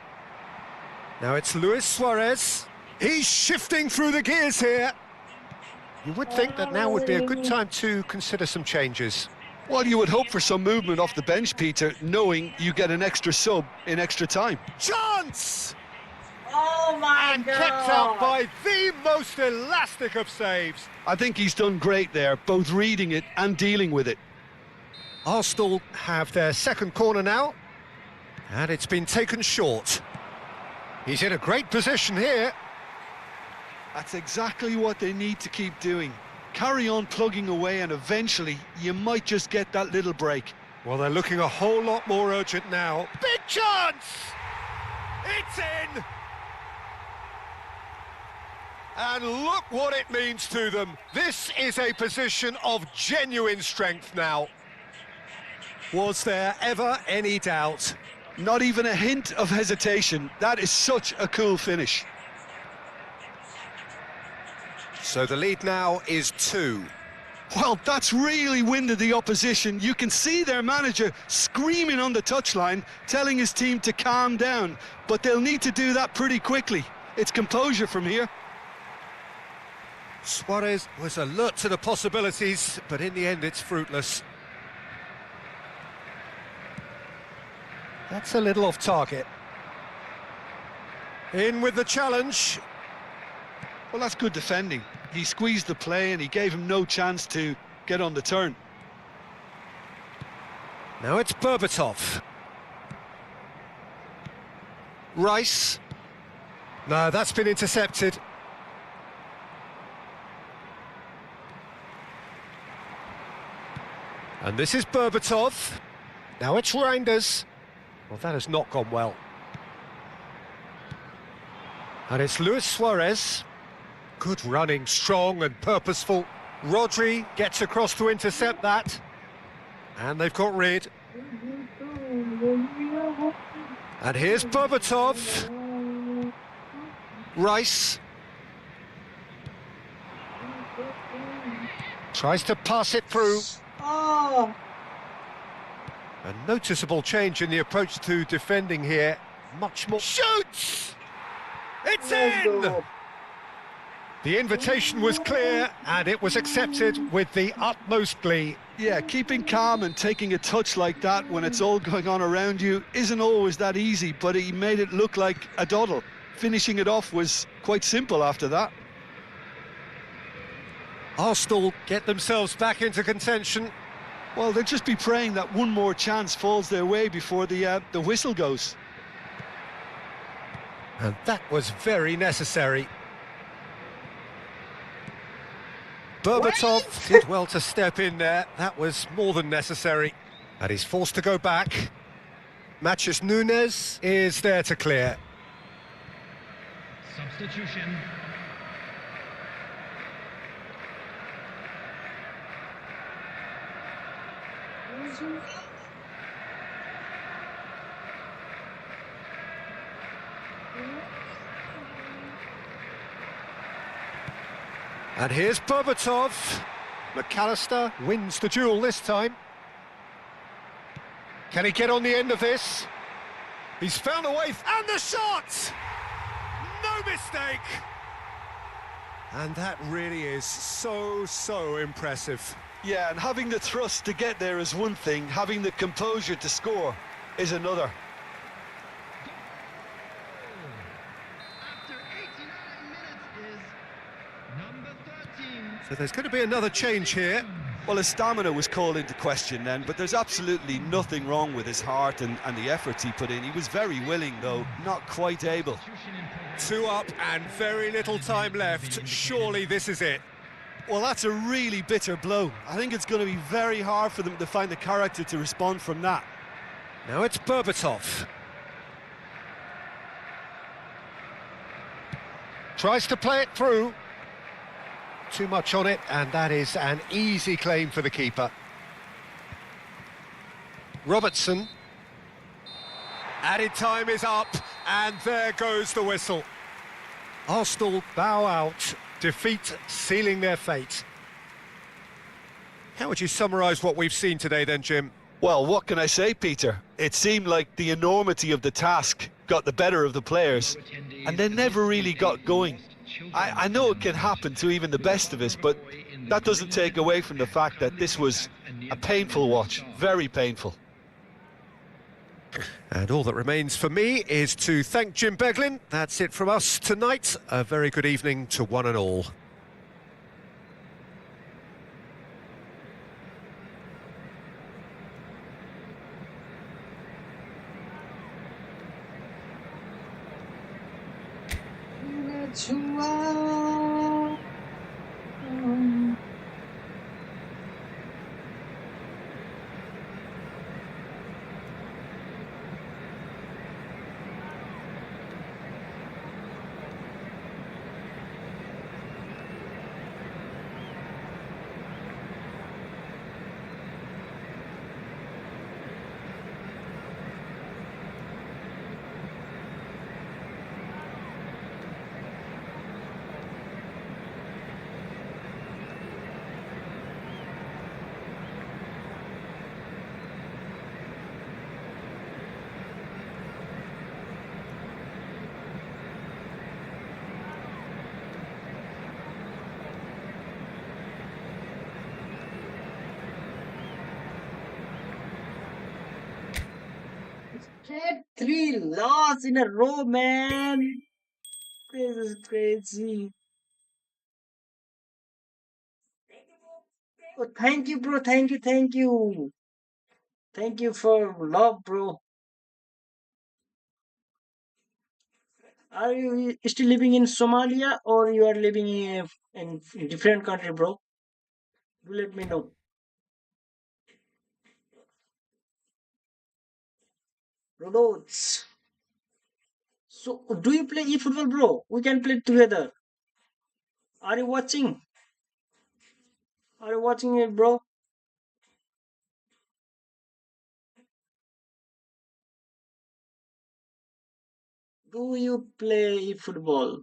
Speaker 2: Now it's Luis Suarez. He's shifting through the gears here. You would think that now would be a good time to consider some changes.
Speaker 3: Well, you would hope for some movement off the bench, Peter, knowing you get an extra sub in extra time.
Speaker 2: Chance!
Speaker 1: Oh my
Speaker 2: And
Speaker 1: God.
Speaker 2: kept out by the most elastic of saves.
Speaker 3: I think he's done great there, both reading it and dealing with it.
Speaker 2: Arsenal have their second corner now. And it's been taken short. He's in a great position here.
Speaker 3: That's exactly what they need to keep doing. Carry on plugging away, and eventually you might just get that little break.
Speaker 2: Well, they're looking a whole lot more urgent now. Big chance! It's in! And look what it means to them. This is a position of genuine strength now. Was there ever any doubt?
Speaker 3: Not even a hint of hesitation. That is such a cool finish.
Speaker 2: So the lead now is 2.
Speaker 3: Well, that's really winded the opposition. You can see their manager screaming on the touchline, telling his team to calm down. But they'll need to do that pretty quickly. It's composure from here.
Speaker 2: Suarez was alert to the possibilities, but in the end it's fruitless. That's a little off target. In with the challenge.
Speaker 3: Well, that's good defending. He squeezed the play and he gave him no chance to get on the turn.
Speaker 2: Now it's Berbatov. Rice. No, that's been intercepted. And this is Berbatov. Now it's Reinders. Well, that has not gone well. And it's Luis Suarez. Good running, strong and purposeful. Rodri gets across to intercept that. And they've got rid. And here's Berbatov. Rice. Tries to pass it through.
Speaker 1: Oh.
Speaker 2: A noticeable change in the approach to defending here. Much more. Shoots! It's in! The invitation was clear and it was accepted with the utmost glee.
Speaker 3: Yeah, keeping calm and taking a touch like that when it's all going on around you isn't always that easy, but he made it look like a doddle. Finishing it off was quite simple after that.
Speaker 2: Arsenal get themselves back into contention.
Speaker 3: Well, they'll just be praying that one more chance falls their way before the whistle goes.
Speaker 2: And that was very necessary. Berbatov did well to step in there. That was more than necessary. And he's forced to go back. Matheus Nunes is there to clear.
Speaker 4: Substitution.
Speaker 2: And here's Berbatov. McAllister wins the duel this time. Can he get on the end of this? He's found a way, and the shot! No mistake! And that really is so impressive.
Speaker 3: Yeah, and having the thrust to get there is one thing, having the composure to score is another.
Speaker 4: After 89 minutes is number 13.
Speaker 2: So there's going to be another change here.
Speaker 3: Well, his stamina was called into question then, but there's absolutely nothing wrong with his heart and the efforts he put in. He was very willing, though, not quite able.
Speaker 2: 2 up and very little time left. Surely this is it.
Speaker 3: Well, that's a really bitter blow. I think it's going to be very hard for them to find the character to respond from that.
Speaker 2: Now it's Berbatov. Tries to play it through. Too much on it, and that is an easy claim for the keeper. Robertson. Added time is up, and there goes the whistle. Arsenal bow out, defeat sealing their fate. How would you summarise what we've seen today then, Jim?
Speaker 3: Well, what can I say, Peter? It seemed like the enormity of the task got the better of the players, and they never really got going. I know it can happen to even the best of us, but that doesn't take away from the fact that this was a painful watch, very painful.
Speaker 2: And all that remains for me is to thank Jim Beglin. That's it from us tonight. A very good evening to one and all.
Speaker 1: Get 3 loss in a row, man. This is crazy. Oh, thank you, bro. Thank you, thank you. Thank you for love, bro. Are you still living in Somalia or you are living in different country, bro? Do let me know. Roads. So, do you play eFootball, bro? We can play together. Are you watching? Are you watching it, bro? Do you play eFootball?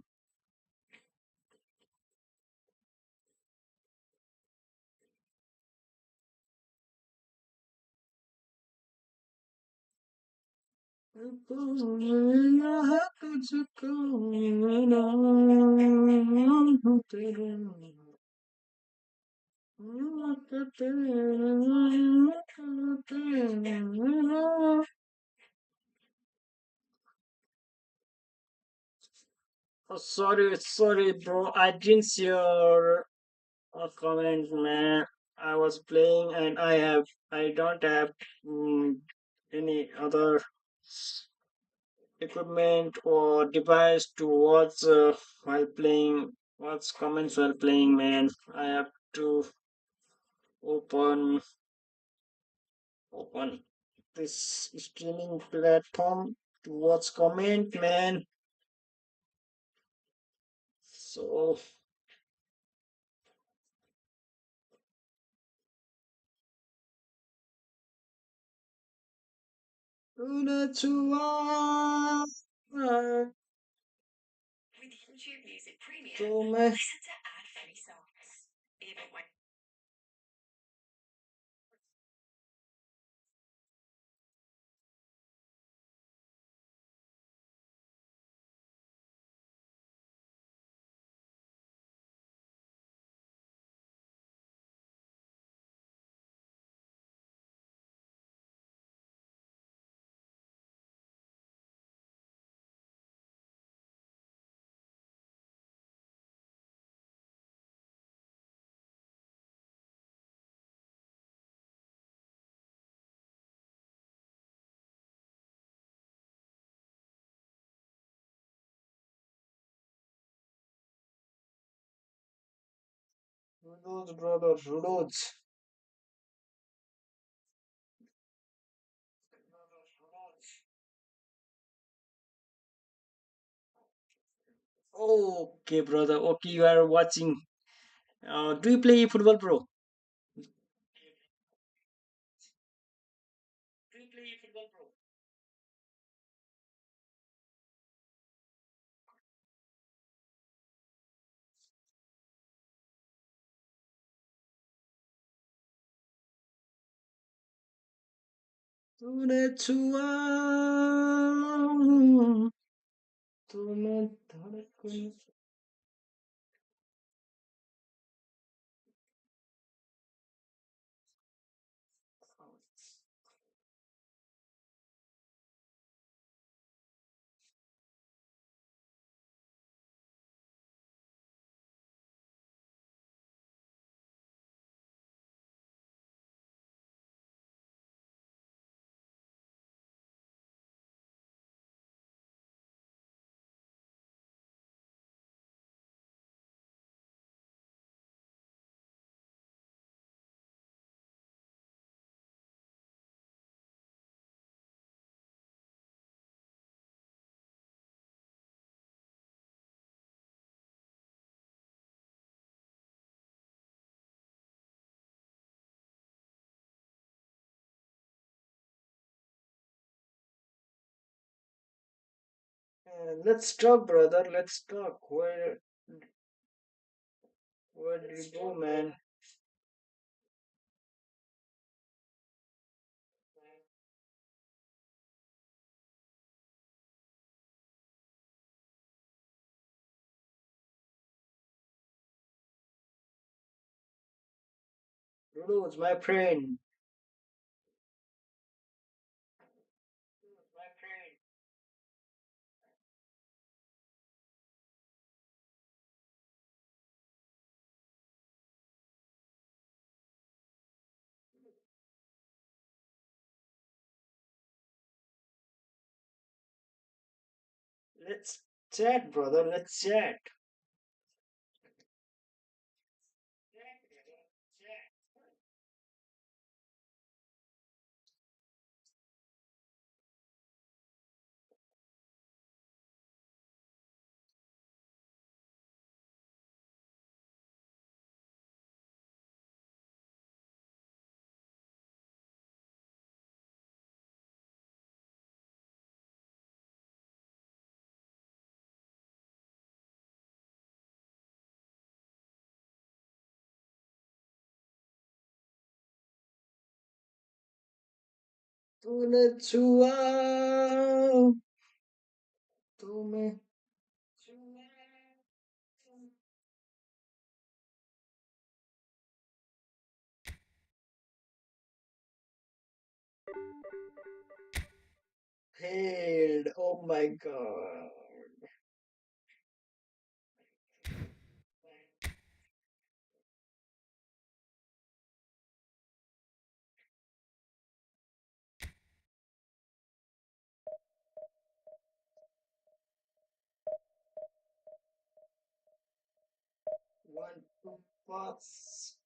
Speaker 1: Oh, sorry, bro. I didn't see your comment, man. I was playing, and I don't have any other equipment or device to watch while playing. Watch comments while playing, man. I have to open open this streaming platform to watch comment, man. So Unachua. तो मैं Rudos, brother, Rudos. Okay, brother. Okay, you are watching. Do you play football, bro? Do you play football, bro? तूने छुआ तो मैं धड़कन let's talk, brother. Let's talk. Where did you go, man? Rudos, my friend. My friend. Let's chat, brother. Let's chat. तूने छुआ तो मैं failed. Oh my god. 1, 2 pass.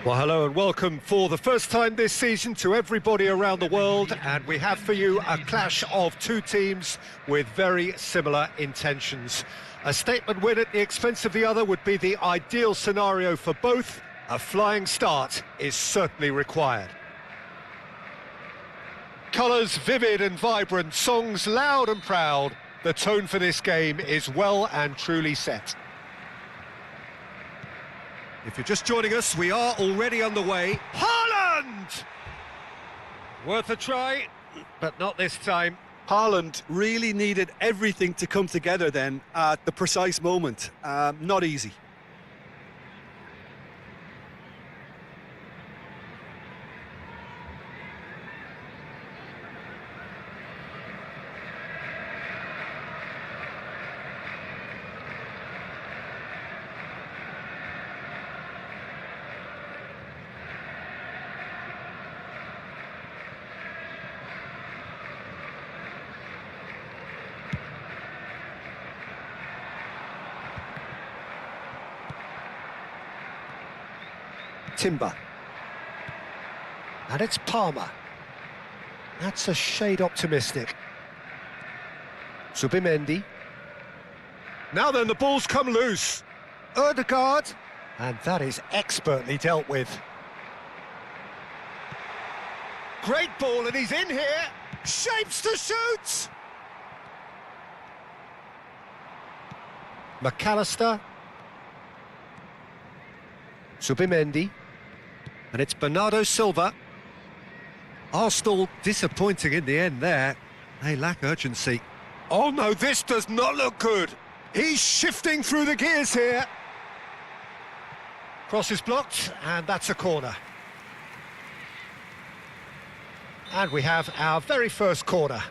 Speaker 2: Well, hello and welcome for the first time this season to everybody around the world, and we have for you a clash of two teams with very similar intentions. A statement win at the expense of the other would be the ideal scenario for both. A flying start is certainly required. Colours vivid and vibrant, songs loud and proud. The tone for this game is well and truly set. If you're just joining us, we are already underway. Haaland! Worth a try, but not this time.
Speaker 3: Haaland really needed everything to come together then at the precise moment. Not easy.
Speaker 2: Timber. And it's Palmer. That's a shade optimistic. Subimendi. Now then, the ball's come loose. Ødegaard. And that is expertly dealt with. Great ball, and he's in here. Shapes to shoot! McAllister. Subimendi. And it's Bernardo Silva. Arsenal disappointing in the end there. They lack urgency. Oh no, this does not look good. He's shifting through the gears here. Cross is blocked, and that's a corner. And we have our very first corner.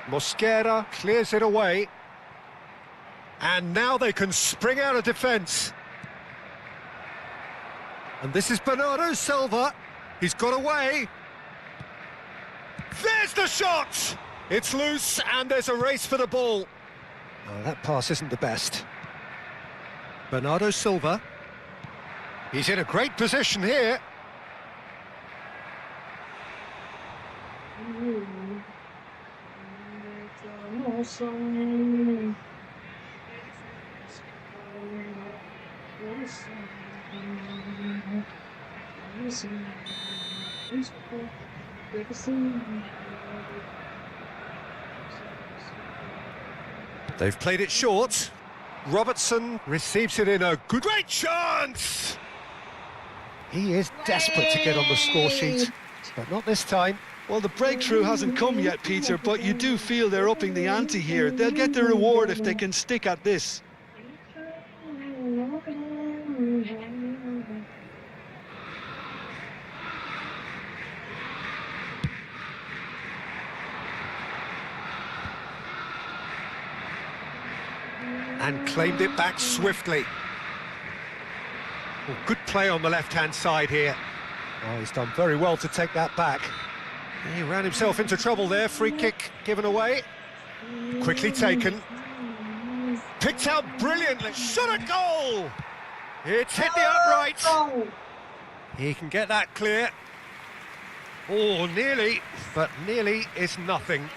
Speaker 2: Mosquera clears it away. And now they can spring out of defence. And this is Bernardo Silva. He's got away. There's the shot! It's loose and there's a race for the ball. Oh, that pass isn't the best. Bernardo Silva. He's in a great position here. They've played it short. Robertson receives it in a great chance! He is desperate to get on the score sheet, but not this time.
Speaker 3: Well, the breakthrough hasn't come yet, Peter, but you do feel they're upping the ante here. They'll get the reward if they can stick at this.
Speaker 2: And claimed it back swiftly. Well, good play on the left-hand side here. Oh, he's done very well to take that back. He ran himself into trouble there. Free kick given away. Quickly taken. Picked out brilliantly. Shot a goal! It's hit the upright. He can get that clear. Oh, nearly, but nearly is nothing.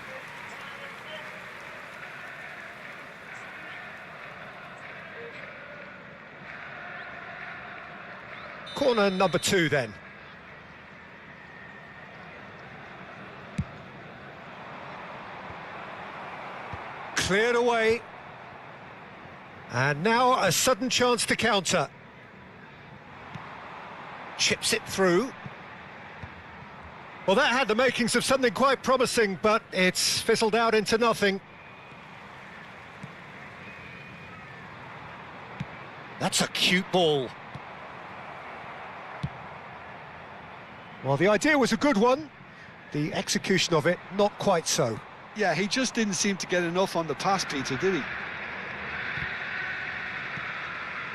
Speaker 2: Corner number 2 then. Cleared away. And now a sudden chance to counter. Chips it through. Well, that had the makings of something quite promising, but it's fizzled out into nothing. That's a cute ball. Well, the idea was a good one. The execution of it, not quite so.
Speaker 3: Yeah, he just didn't seem to get enough on the pass, Peter, did he?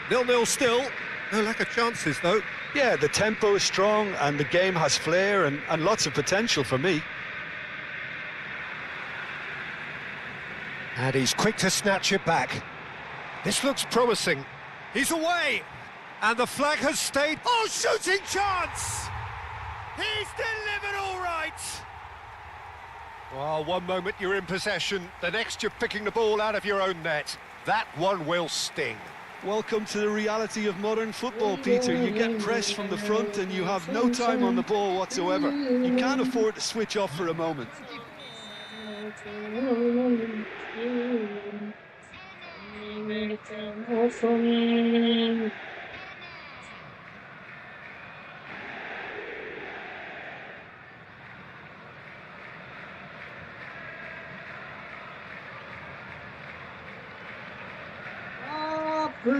Speaker 2: 0-0 still. No lack of chances, though.
Speaker 3: Yeah, the tempo is strong and the game has flair and lots of potential for me.
Speaker 2: And he's quick to snatch it back. This looks promising. He's away! And the flag has stayed. Oh, shooting chance! He's delivered all right! Well, one moment you're in possession, the next you're picking the ball out of your own net. That one will sting.
Speaker 3: Welcome to the reality of modern football, Peter. You get pressed from the front and you have no time on the ball whatsoever. You can't afford to switch off for a moment.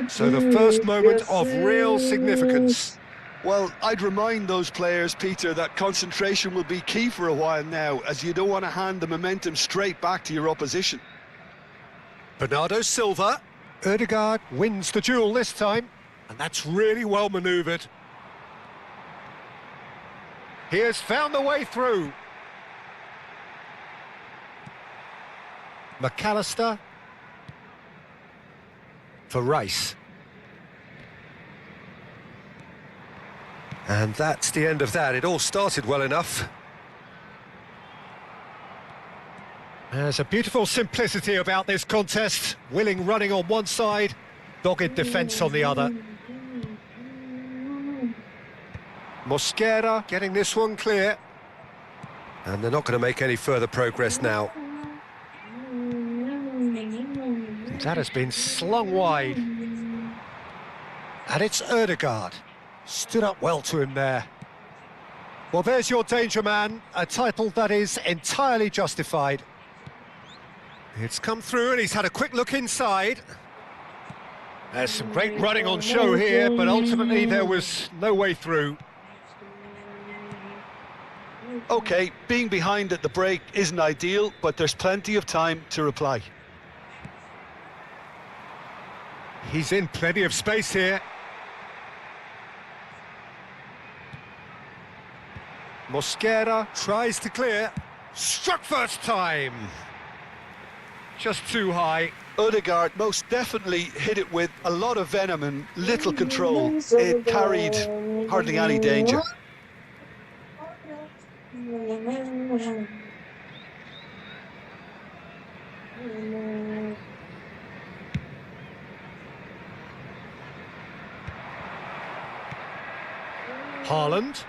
Speaker 2: So the first moment of real significance.
Speaker 3: Well, I'd remind those players, Peter, that concentration will be key for a while now, as you don't want to hand the momentum straight back to your opposition.
Speaker 2: Bernardo Silva. Ødegaard wins the duel this time, and that's really well manoeuvred. He has found the way through. McAllister. For Rice. And that's the end of that. It all started well enough. There's a beautiful simplicity about this contest. Willing running on one side, dogged defence on the other. Mosquera getting this one clear. And they're not going to make any further progress now. That has been slung wide. And it's Ødegaard. Stood up well to him there. Well, there's your danger man, a title that is entirely justified. It's come through and he's had a quick look inside. There's some great running on show here, but ultimately there was no way through.
Speaker 3: OK, being behind at the break isn't ideal, but there's plenty of time to reply.
Speaker 2: He's in plenty of space here. Mosquera tries to clear. Struck first time. Just too high.
Speaker 3: Ødegaard most definitely hit it with a lot of venom and little control. It carried hardly any danger.
Speaker 2: Haaland.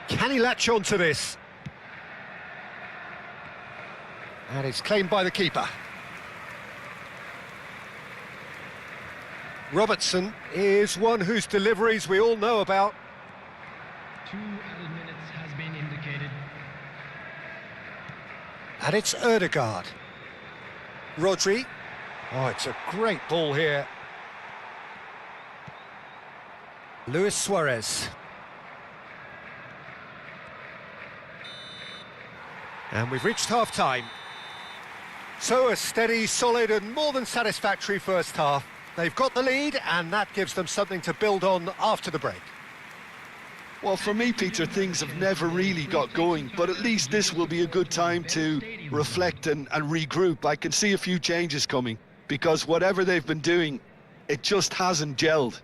Speaker 2: Can he latch on to this? And it's claimed by the keeper. Robertson is one whose deliveries we all know about.
Speaker 4: 2 added minutes has been indicated.
Speaker 2: And it's Ødegaard. Rodri. Oh, it's a great ball here. Luis Suarez. And we've reached half-time. So a steady, solid and more than satisfactory first half. They've got the lead and that gives them something to build on after the break.
Speaker 3: Well, for me, Peter, things have never really got going, but at least this will be a good time to reflect and regroup. I can see a few changes coming, because whatever they've been doing, it just hasn't gelled.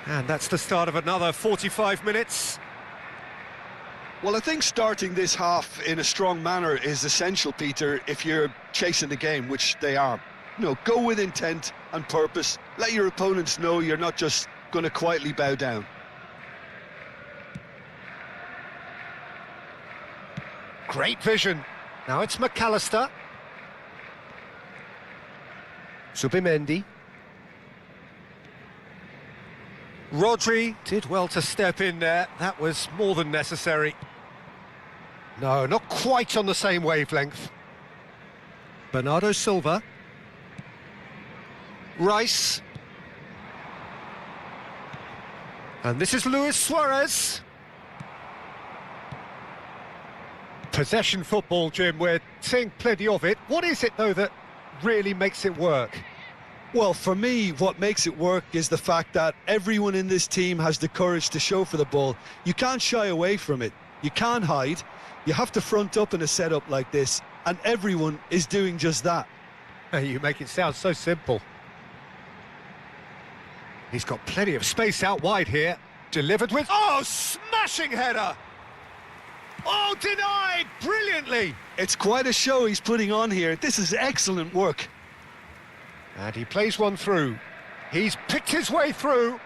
Speaker 2: And that's the start of another 45 minutes.
Speaker 3: Well, I think starting this half in a strong manner is essential, Peter, if you're chasing the game, which they are. You know, go with intent and purpose. Let your opponents know you're not just going to quietly bow down.
Speaker 2: Great vision. Now it's McAllister. Subimendi. Rodri did well to step in there. That was more than necessary. No, not quite on the same wavelength. Bernardo Silva. Rice. And this is Luis Suarez. Possession football, Jim, we're seeing plenty of it. What is it, though, that really makes it work?
Speaker 3: Well, for me, what makes it work is the fact that everyone in this team has the courage to show for the ball. You can't shy away from it. You can't hide. You have to front up in a setup like this, and everyone is doing just that.
Speaker 2: You make it sound so simple. He's got plenty of space out wide here. Delivered with... Oh, smashing header! Oh, denied brilliantly!
Speaker 3: It's quite a show he's putting on here. This is excellent work.
Speaker 2: And he plays one through. He's picked his way through.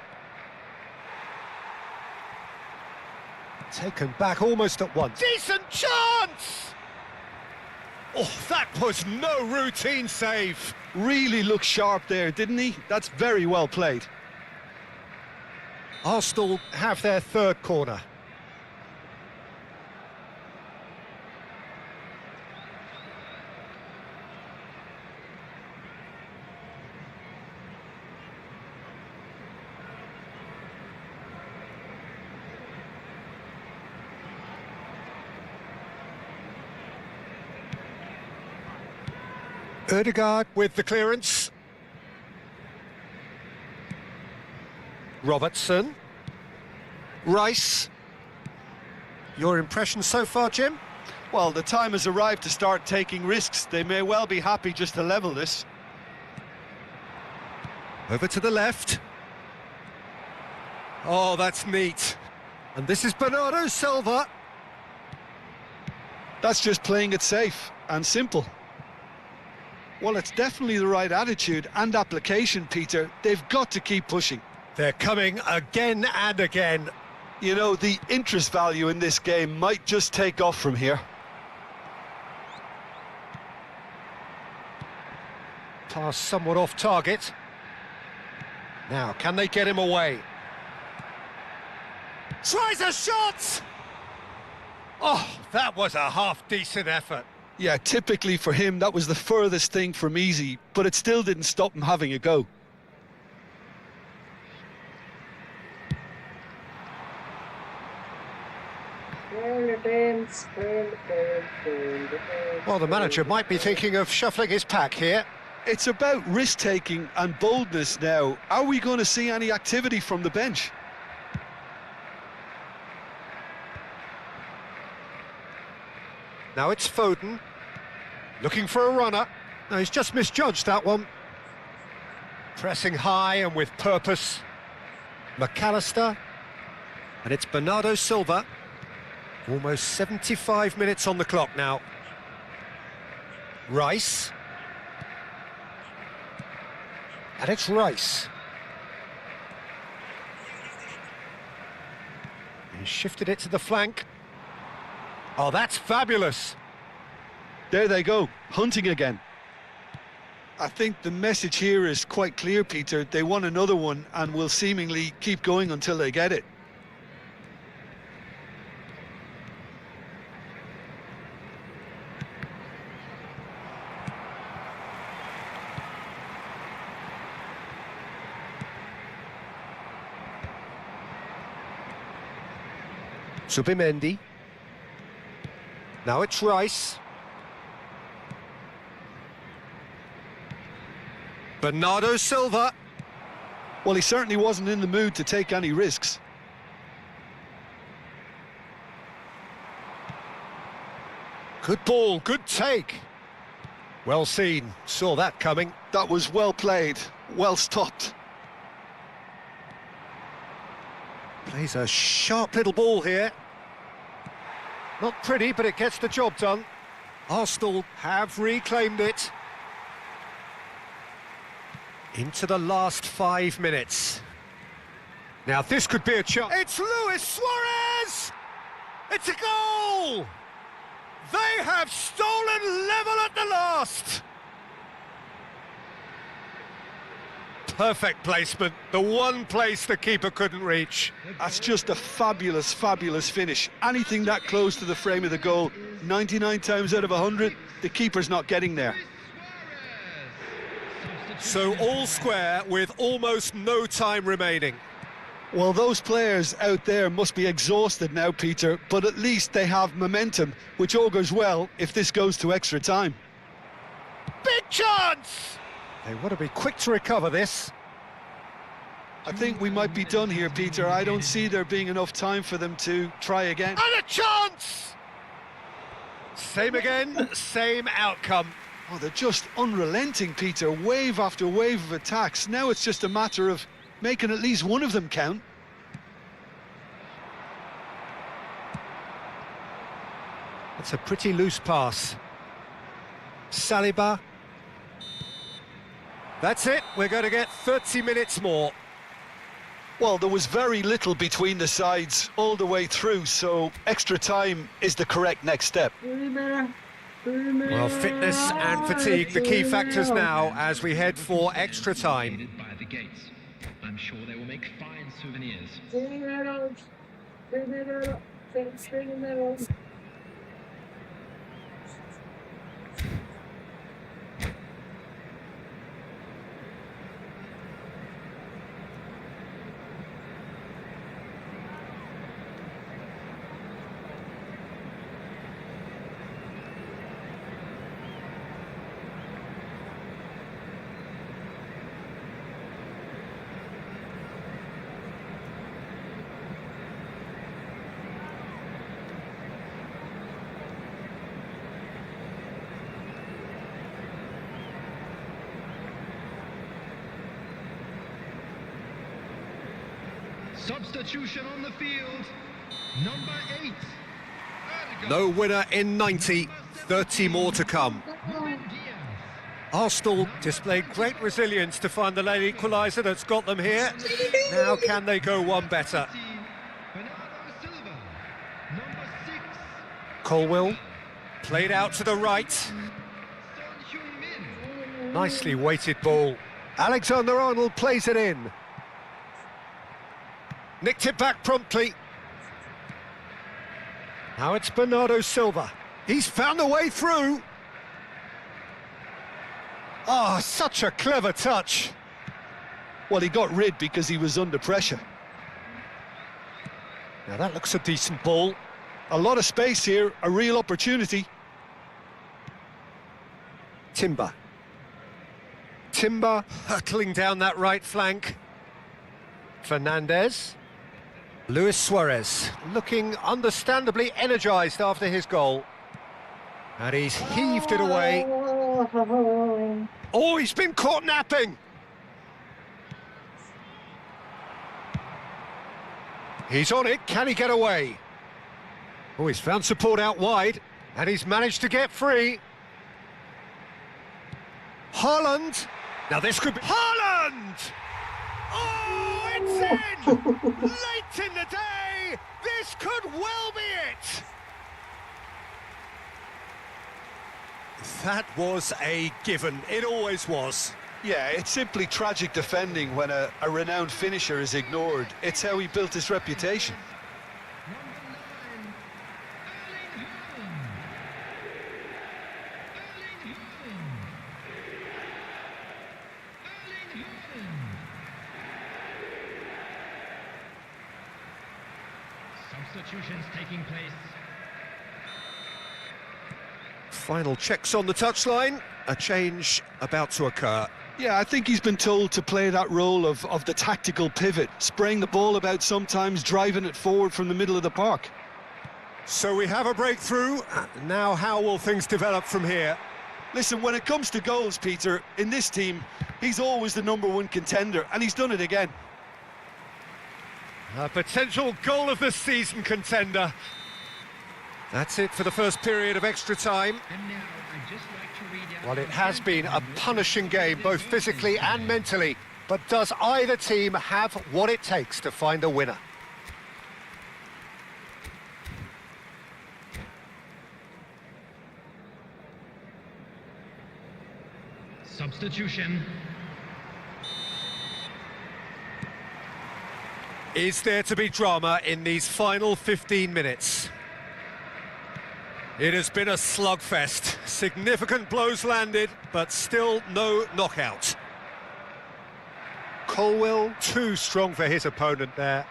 Speaker 2: Taken back almost at once. Decent chance! Oh, that was no routine save.
Speaker 3: Really looked sharp there, didn't he? That's very well played.
Speaker 2: Arsenal have their third corner. Ødegaard with the clearance. Robertson. Rice. Your impression so far, Jim?
Speaker 3: Well, the time has arrived to start taking risks. They may well be happy just to level this.
Speaker 2: Over to the left. Oh, that's neat. And this is Bernardo Silva.
Speaker 3: That's just playing it safe and simple. Well, it's definitely the right attitude and application, Peter. They've got to keep pushing.
Speaker 2: They're coming again and again.
Speaker 3: You know, the interest value in this game might just take off from here.
Speaker 2: Pass somewhat off target. Now, can they get him away? Tries a shot! Oh, that was a half-decent effort.
Speaker 3: Yeah, typically for him, that was the furthest thing from easy, but it still didn't stop him having a go.
Speaker 2: Well, the manager might be thinking of shuffling his pack here.
Speaker 3: It's about risk-taking and boldness now. Are we going to see any activity from the bench?
Speaker 2: Now it's Foden, looking for a runner. No, he's just misjudged that one. Pressing high and with purpose. McAllister, and it's Bernardo Silva. Almost 75 minutes on the clock now. Rice. And it's Rice. He shifted it to the flank. Oh, that's fabulous.
Speaker 3: There they go, hunting again. I think the message here is quite clear, Peter. They want another one and will seemingly keep going until they get it.
Speaker 2: Subimendi. Now it's Rice. Bernardo Silva.
Speaker 3: Well, he certainly wasn't in the mood to take any risks.
Speaker 2: Good ball, good take. Well seen, saw that coming.
Speaker 3: That was well played, well stopped.
Speaker 2: Plays a sharp little ball here. Not pretty, but it gets the job done. Arsenal have reclaimed it. Into the last 5 minutes. Now this could be a chance. It's Luis Suarez! It's a goal! They have stolen level at the last! Perfect placement, the one place the keeper couldn't reach.
Speaker 3: That's just a fabulous, fabulous finish. Anything that close to the frame of the goal, 99 times out of 100, the keeper's not getting there.
Speaker 2: So all square with almost no time remaining.
Speaker 3: Well, those players out there must be exhausted now, Peter, but at least they have momentum, which augurs well if this goes to extra time.
Speaker 2: Big chance! They want to be quick to recover this.
Speaker 3: I think we might be done here, Peter. I don't see there being enough time for them to try again.
Speaker 2: And a chance! Same again, same outcome.
Speaker 3: Oh, they're just unrelenting, Peter. Wave after wave of attacks. Now it's just a matter of making at least one of them count.
Speaker 2: That's a pretty loose pass. Saliba. That's it, we're going to get 30 minutes more.
Speaker 3: Well, there was very little between the sides all the way through, so extra time is the correct next step.
Speaker 2: Well, fitness and fatigue, the key factors now as we head for extra time.
Speaker 4: By the gates. I'm sure they will make fine souvenirs. Substitution on the field, number 8.
Speaker 2: No winner in 90, 30 more to come. Arsenal displayed great resilience to find the late equaliser that's got them here. Now can they go one better? Colwill, played out to the right. Nicely weighted ball. Alexander-Arnold plays it in. Nicked it back promptly. Now it's Bernardo Silva. He's found a way through. Oh, such a clever touch.
Speaker 3: Well, he got rid because he was under pressure.
Speaker 2: Now that looks a decent ball.
Speaker 3: A lot of space here, a real opportunity.
Speaker 2: Timber hurtling down that right flank. Fernandez. Luis Suarez looking understandably energised after his goal. And he's heaved it away. Oh, he's been caught napping. He's on it, can he get away? Oh, he's found support out wide, and he's managed to get free. Haaland! Now this could be... Haaland! Oh, it's in! Late in the day! This could well be it! That was a given, it always was.
Speaker 3: Yeah, it's simply tragic defending when a renowned finisher is ignored. It's how he built his reputation.
Speaker 4: Substitutions taking place.
Speaker 2: Final checks on the touchline, a change about to occur.
Speaker 3: Yeah, I think he's been told to play that role of the tactical pivot, spraying the ball about sometimes, driving it forward from the middle of the park.
Speaker 2: So we have a breakthrough. Now how will things develop from here?
Speaker 3: Listen, when it comes to goals, Peter, in this team, he's always the #1 contender, and he's done it again.
Speaker 2: A potential goal of the season contender. That's it for the first period of extra time.
Speaker 4: And now, I'd just like to read out
Speaker 2: Well, it
Speaker 4: the
Speaker 2: has been a punishing game, both physically and mentally. But does either team have what it takes to find a winner?
Speaker 4: substitution.
Speaker 2: Is there to be drama in these final 15 minutes? It has been a slugfest. Significant blows landed, but still no knockout. Colwell, too strong for his opponent there.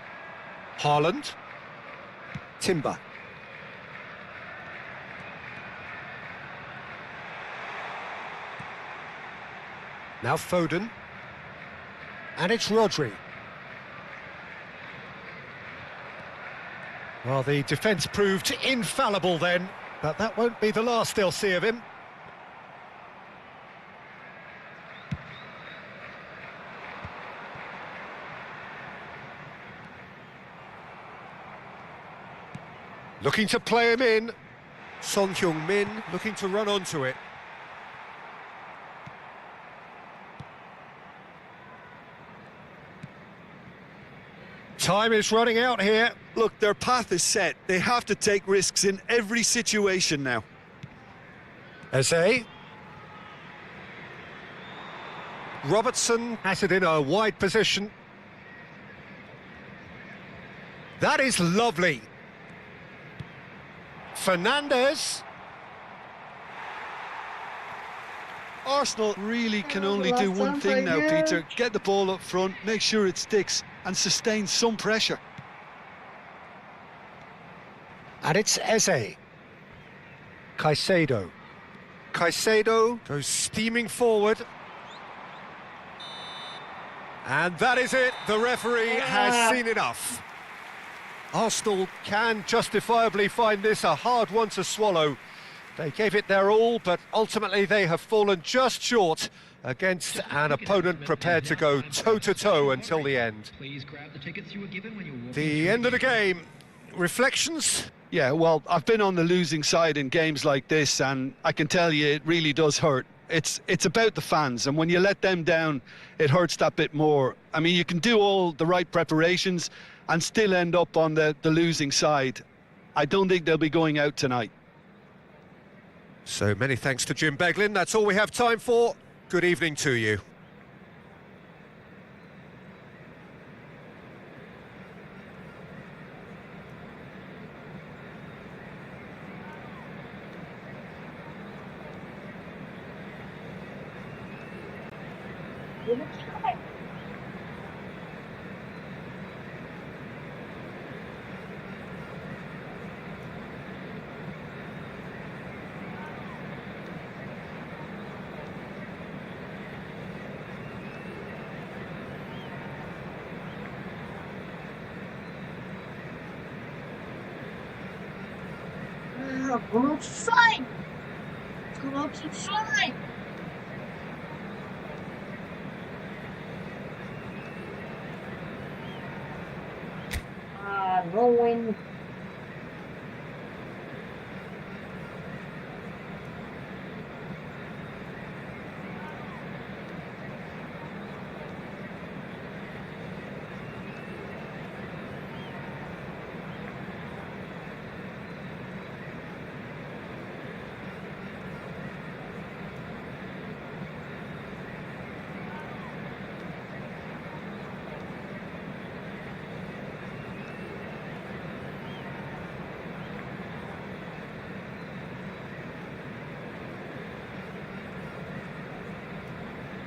Speaker 2: Haaland. Timber. Now Foden. And it's Rodri. Well, the defence proved infallible then, but that won't be the last they'll see of him. Looking to play him in. Son Heung-min looking to run onto it. Time is running out here.
Speaker 3: Look, their path is set. They have to take risks in every situation now.
Speaker 2: Eze. Robertson has it in a wide position. That is lovely. Fernandes.
Speaker 3: Arsenal really can only do one thing now, Peter. Get the ball up front, make sure it sticks, and sustain some pressure.
Speaker 2: And it's Eze. Caicedo. Caicedo goes steaming forward. And that is it. The referee has seen enough. Arsenal can justifiably find this a hard one to swallow. They gave it their all, but ultimately they have fallen just short against an opponent prepared to go toe-to-toe until the end.
Speaker 4: Please grab the tickets you were given when you walked
Speaker 2: The end of the game. Reflections?
Speaker 3: Yeah, well, I've been on the losing side in games like this, and I can tell you it really does hurt. It's about the fans, and when you let them down, it hurts that bit more. I mean, you can do all the right preparations and still end up on the losing side. I don't think they'll be going out tonight.
Speaker 2: So many thanks to Jim Beglin. That's all we have time for. Good evening to you.
Speaker 1: Come on, fly! Come on, keep flying! No win.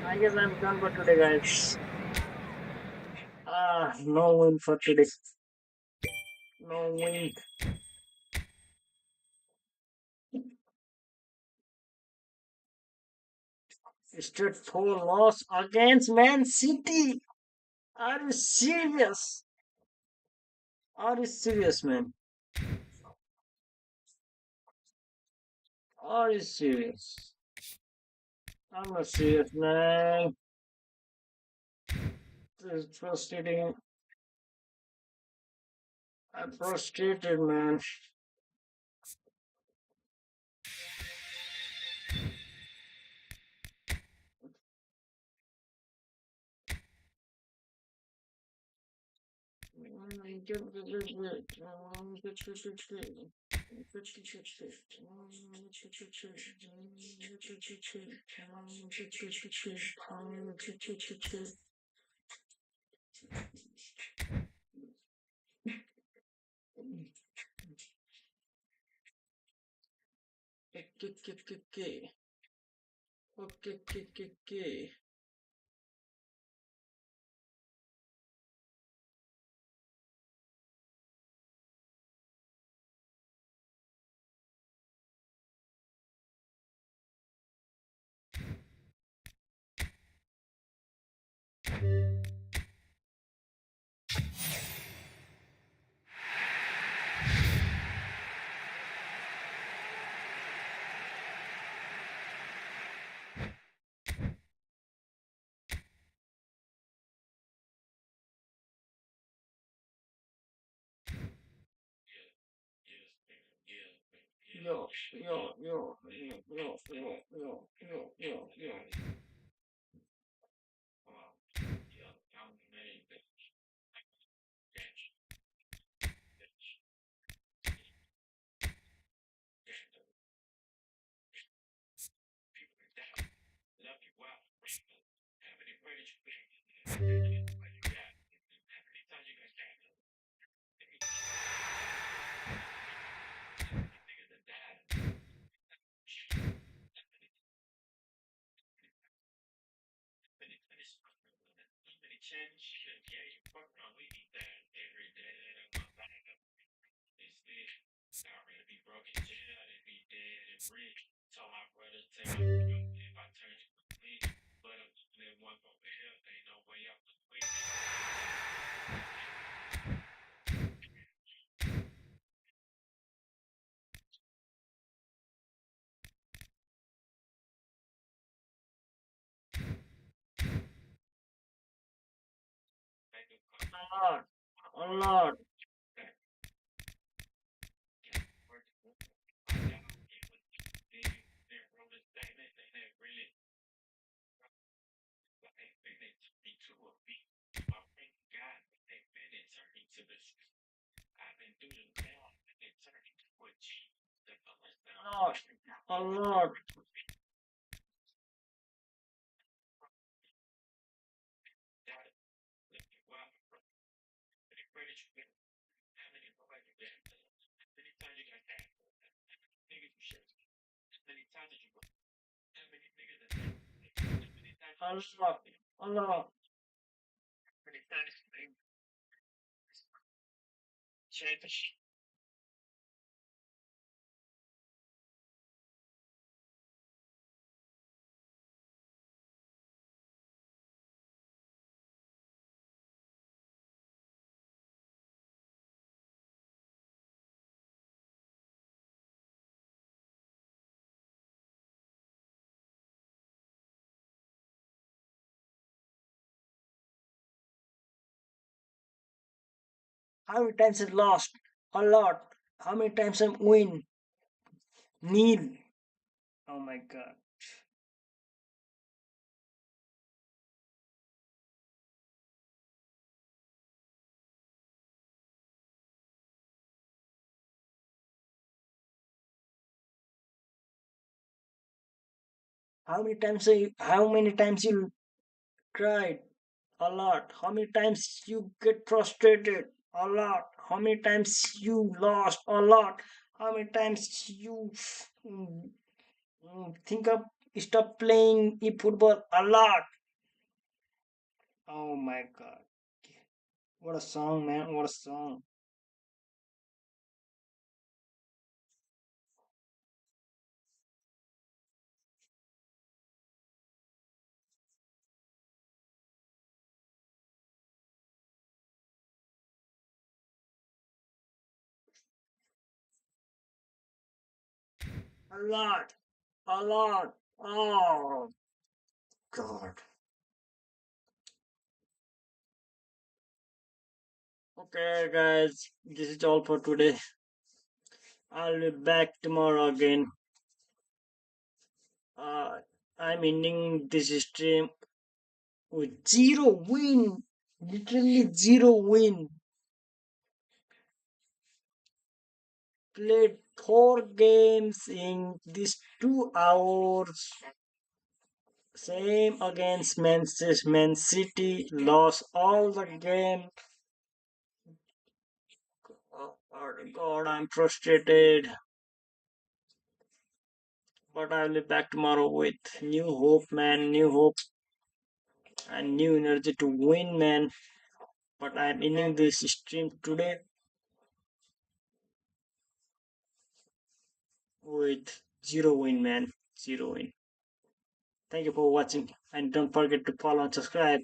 Speaker 1: I guess I'm done for today, guys. No win for today. No win. Straight 4 loss against Man City. Are you serious? Are you serious, man? Are you serious? I'm not serious, man. This is frustrating. I'm frustrated, man. Okay. Okay. Yo, yo, yo, yo, yo, yo, yo, yo, yo, yo. A lot, a lot. A lot. A lot. A lot. How many times I lost? A lot. How many times I win? Nil. Oh my god. How many times you cried? A lot. How many times you get frustrated? A lot. How many times you lost? A lot. How many times you mm, think of stop playing football? A lot. Oh my god. What a song, man. What a song. A lot. A lot. Oh god. Okay, guys, this is all for today. I'll be back tomorrow again. Uh, I'm ending this stream with zero win. Literally zero win. Played 4 games in these 2 hours. Same against Man City. Lost all the game. Oh God, I'm frustrated. But I'll be back tomorrow with new hope, man. New hope and new energy to win, man. But I'm ending this stream today with zero win, man. Zero win. Thank you for watching and don't forget to follow and subscribe.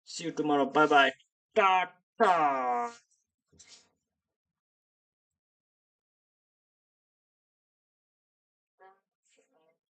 Speaker 1: See you tomorrow. Bye bye. Ta ta.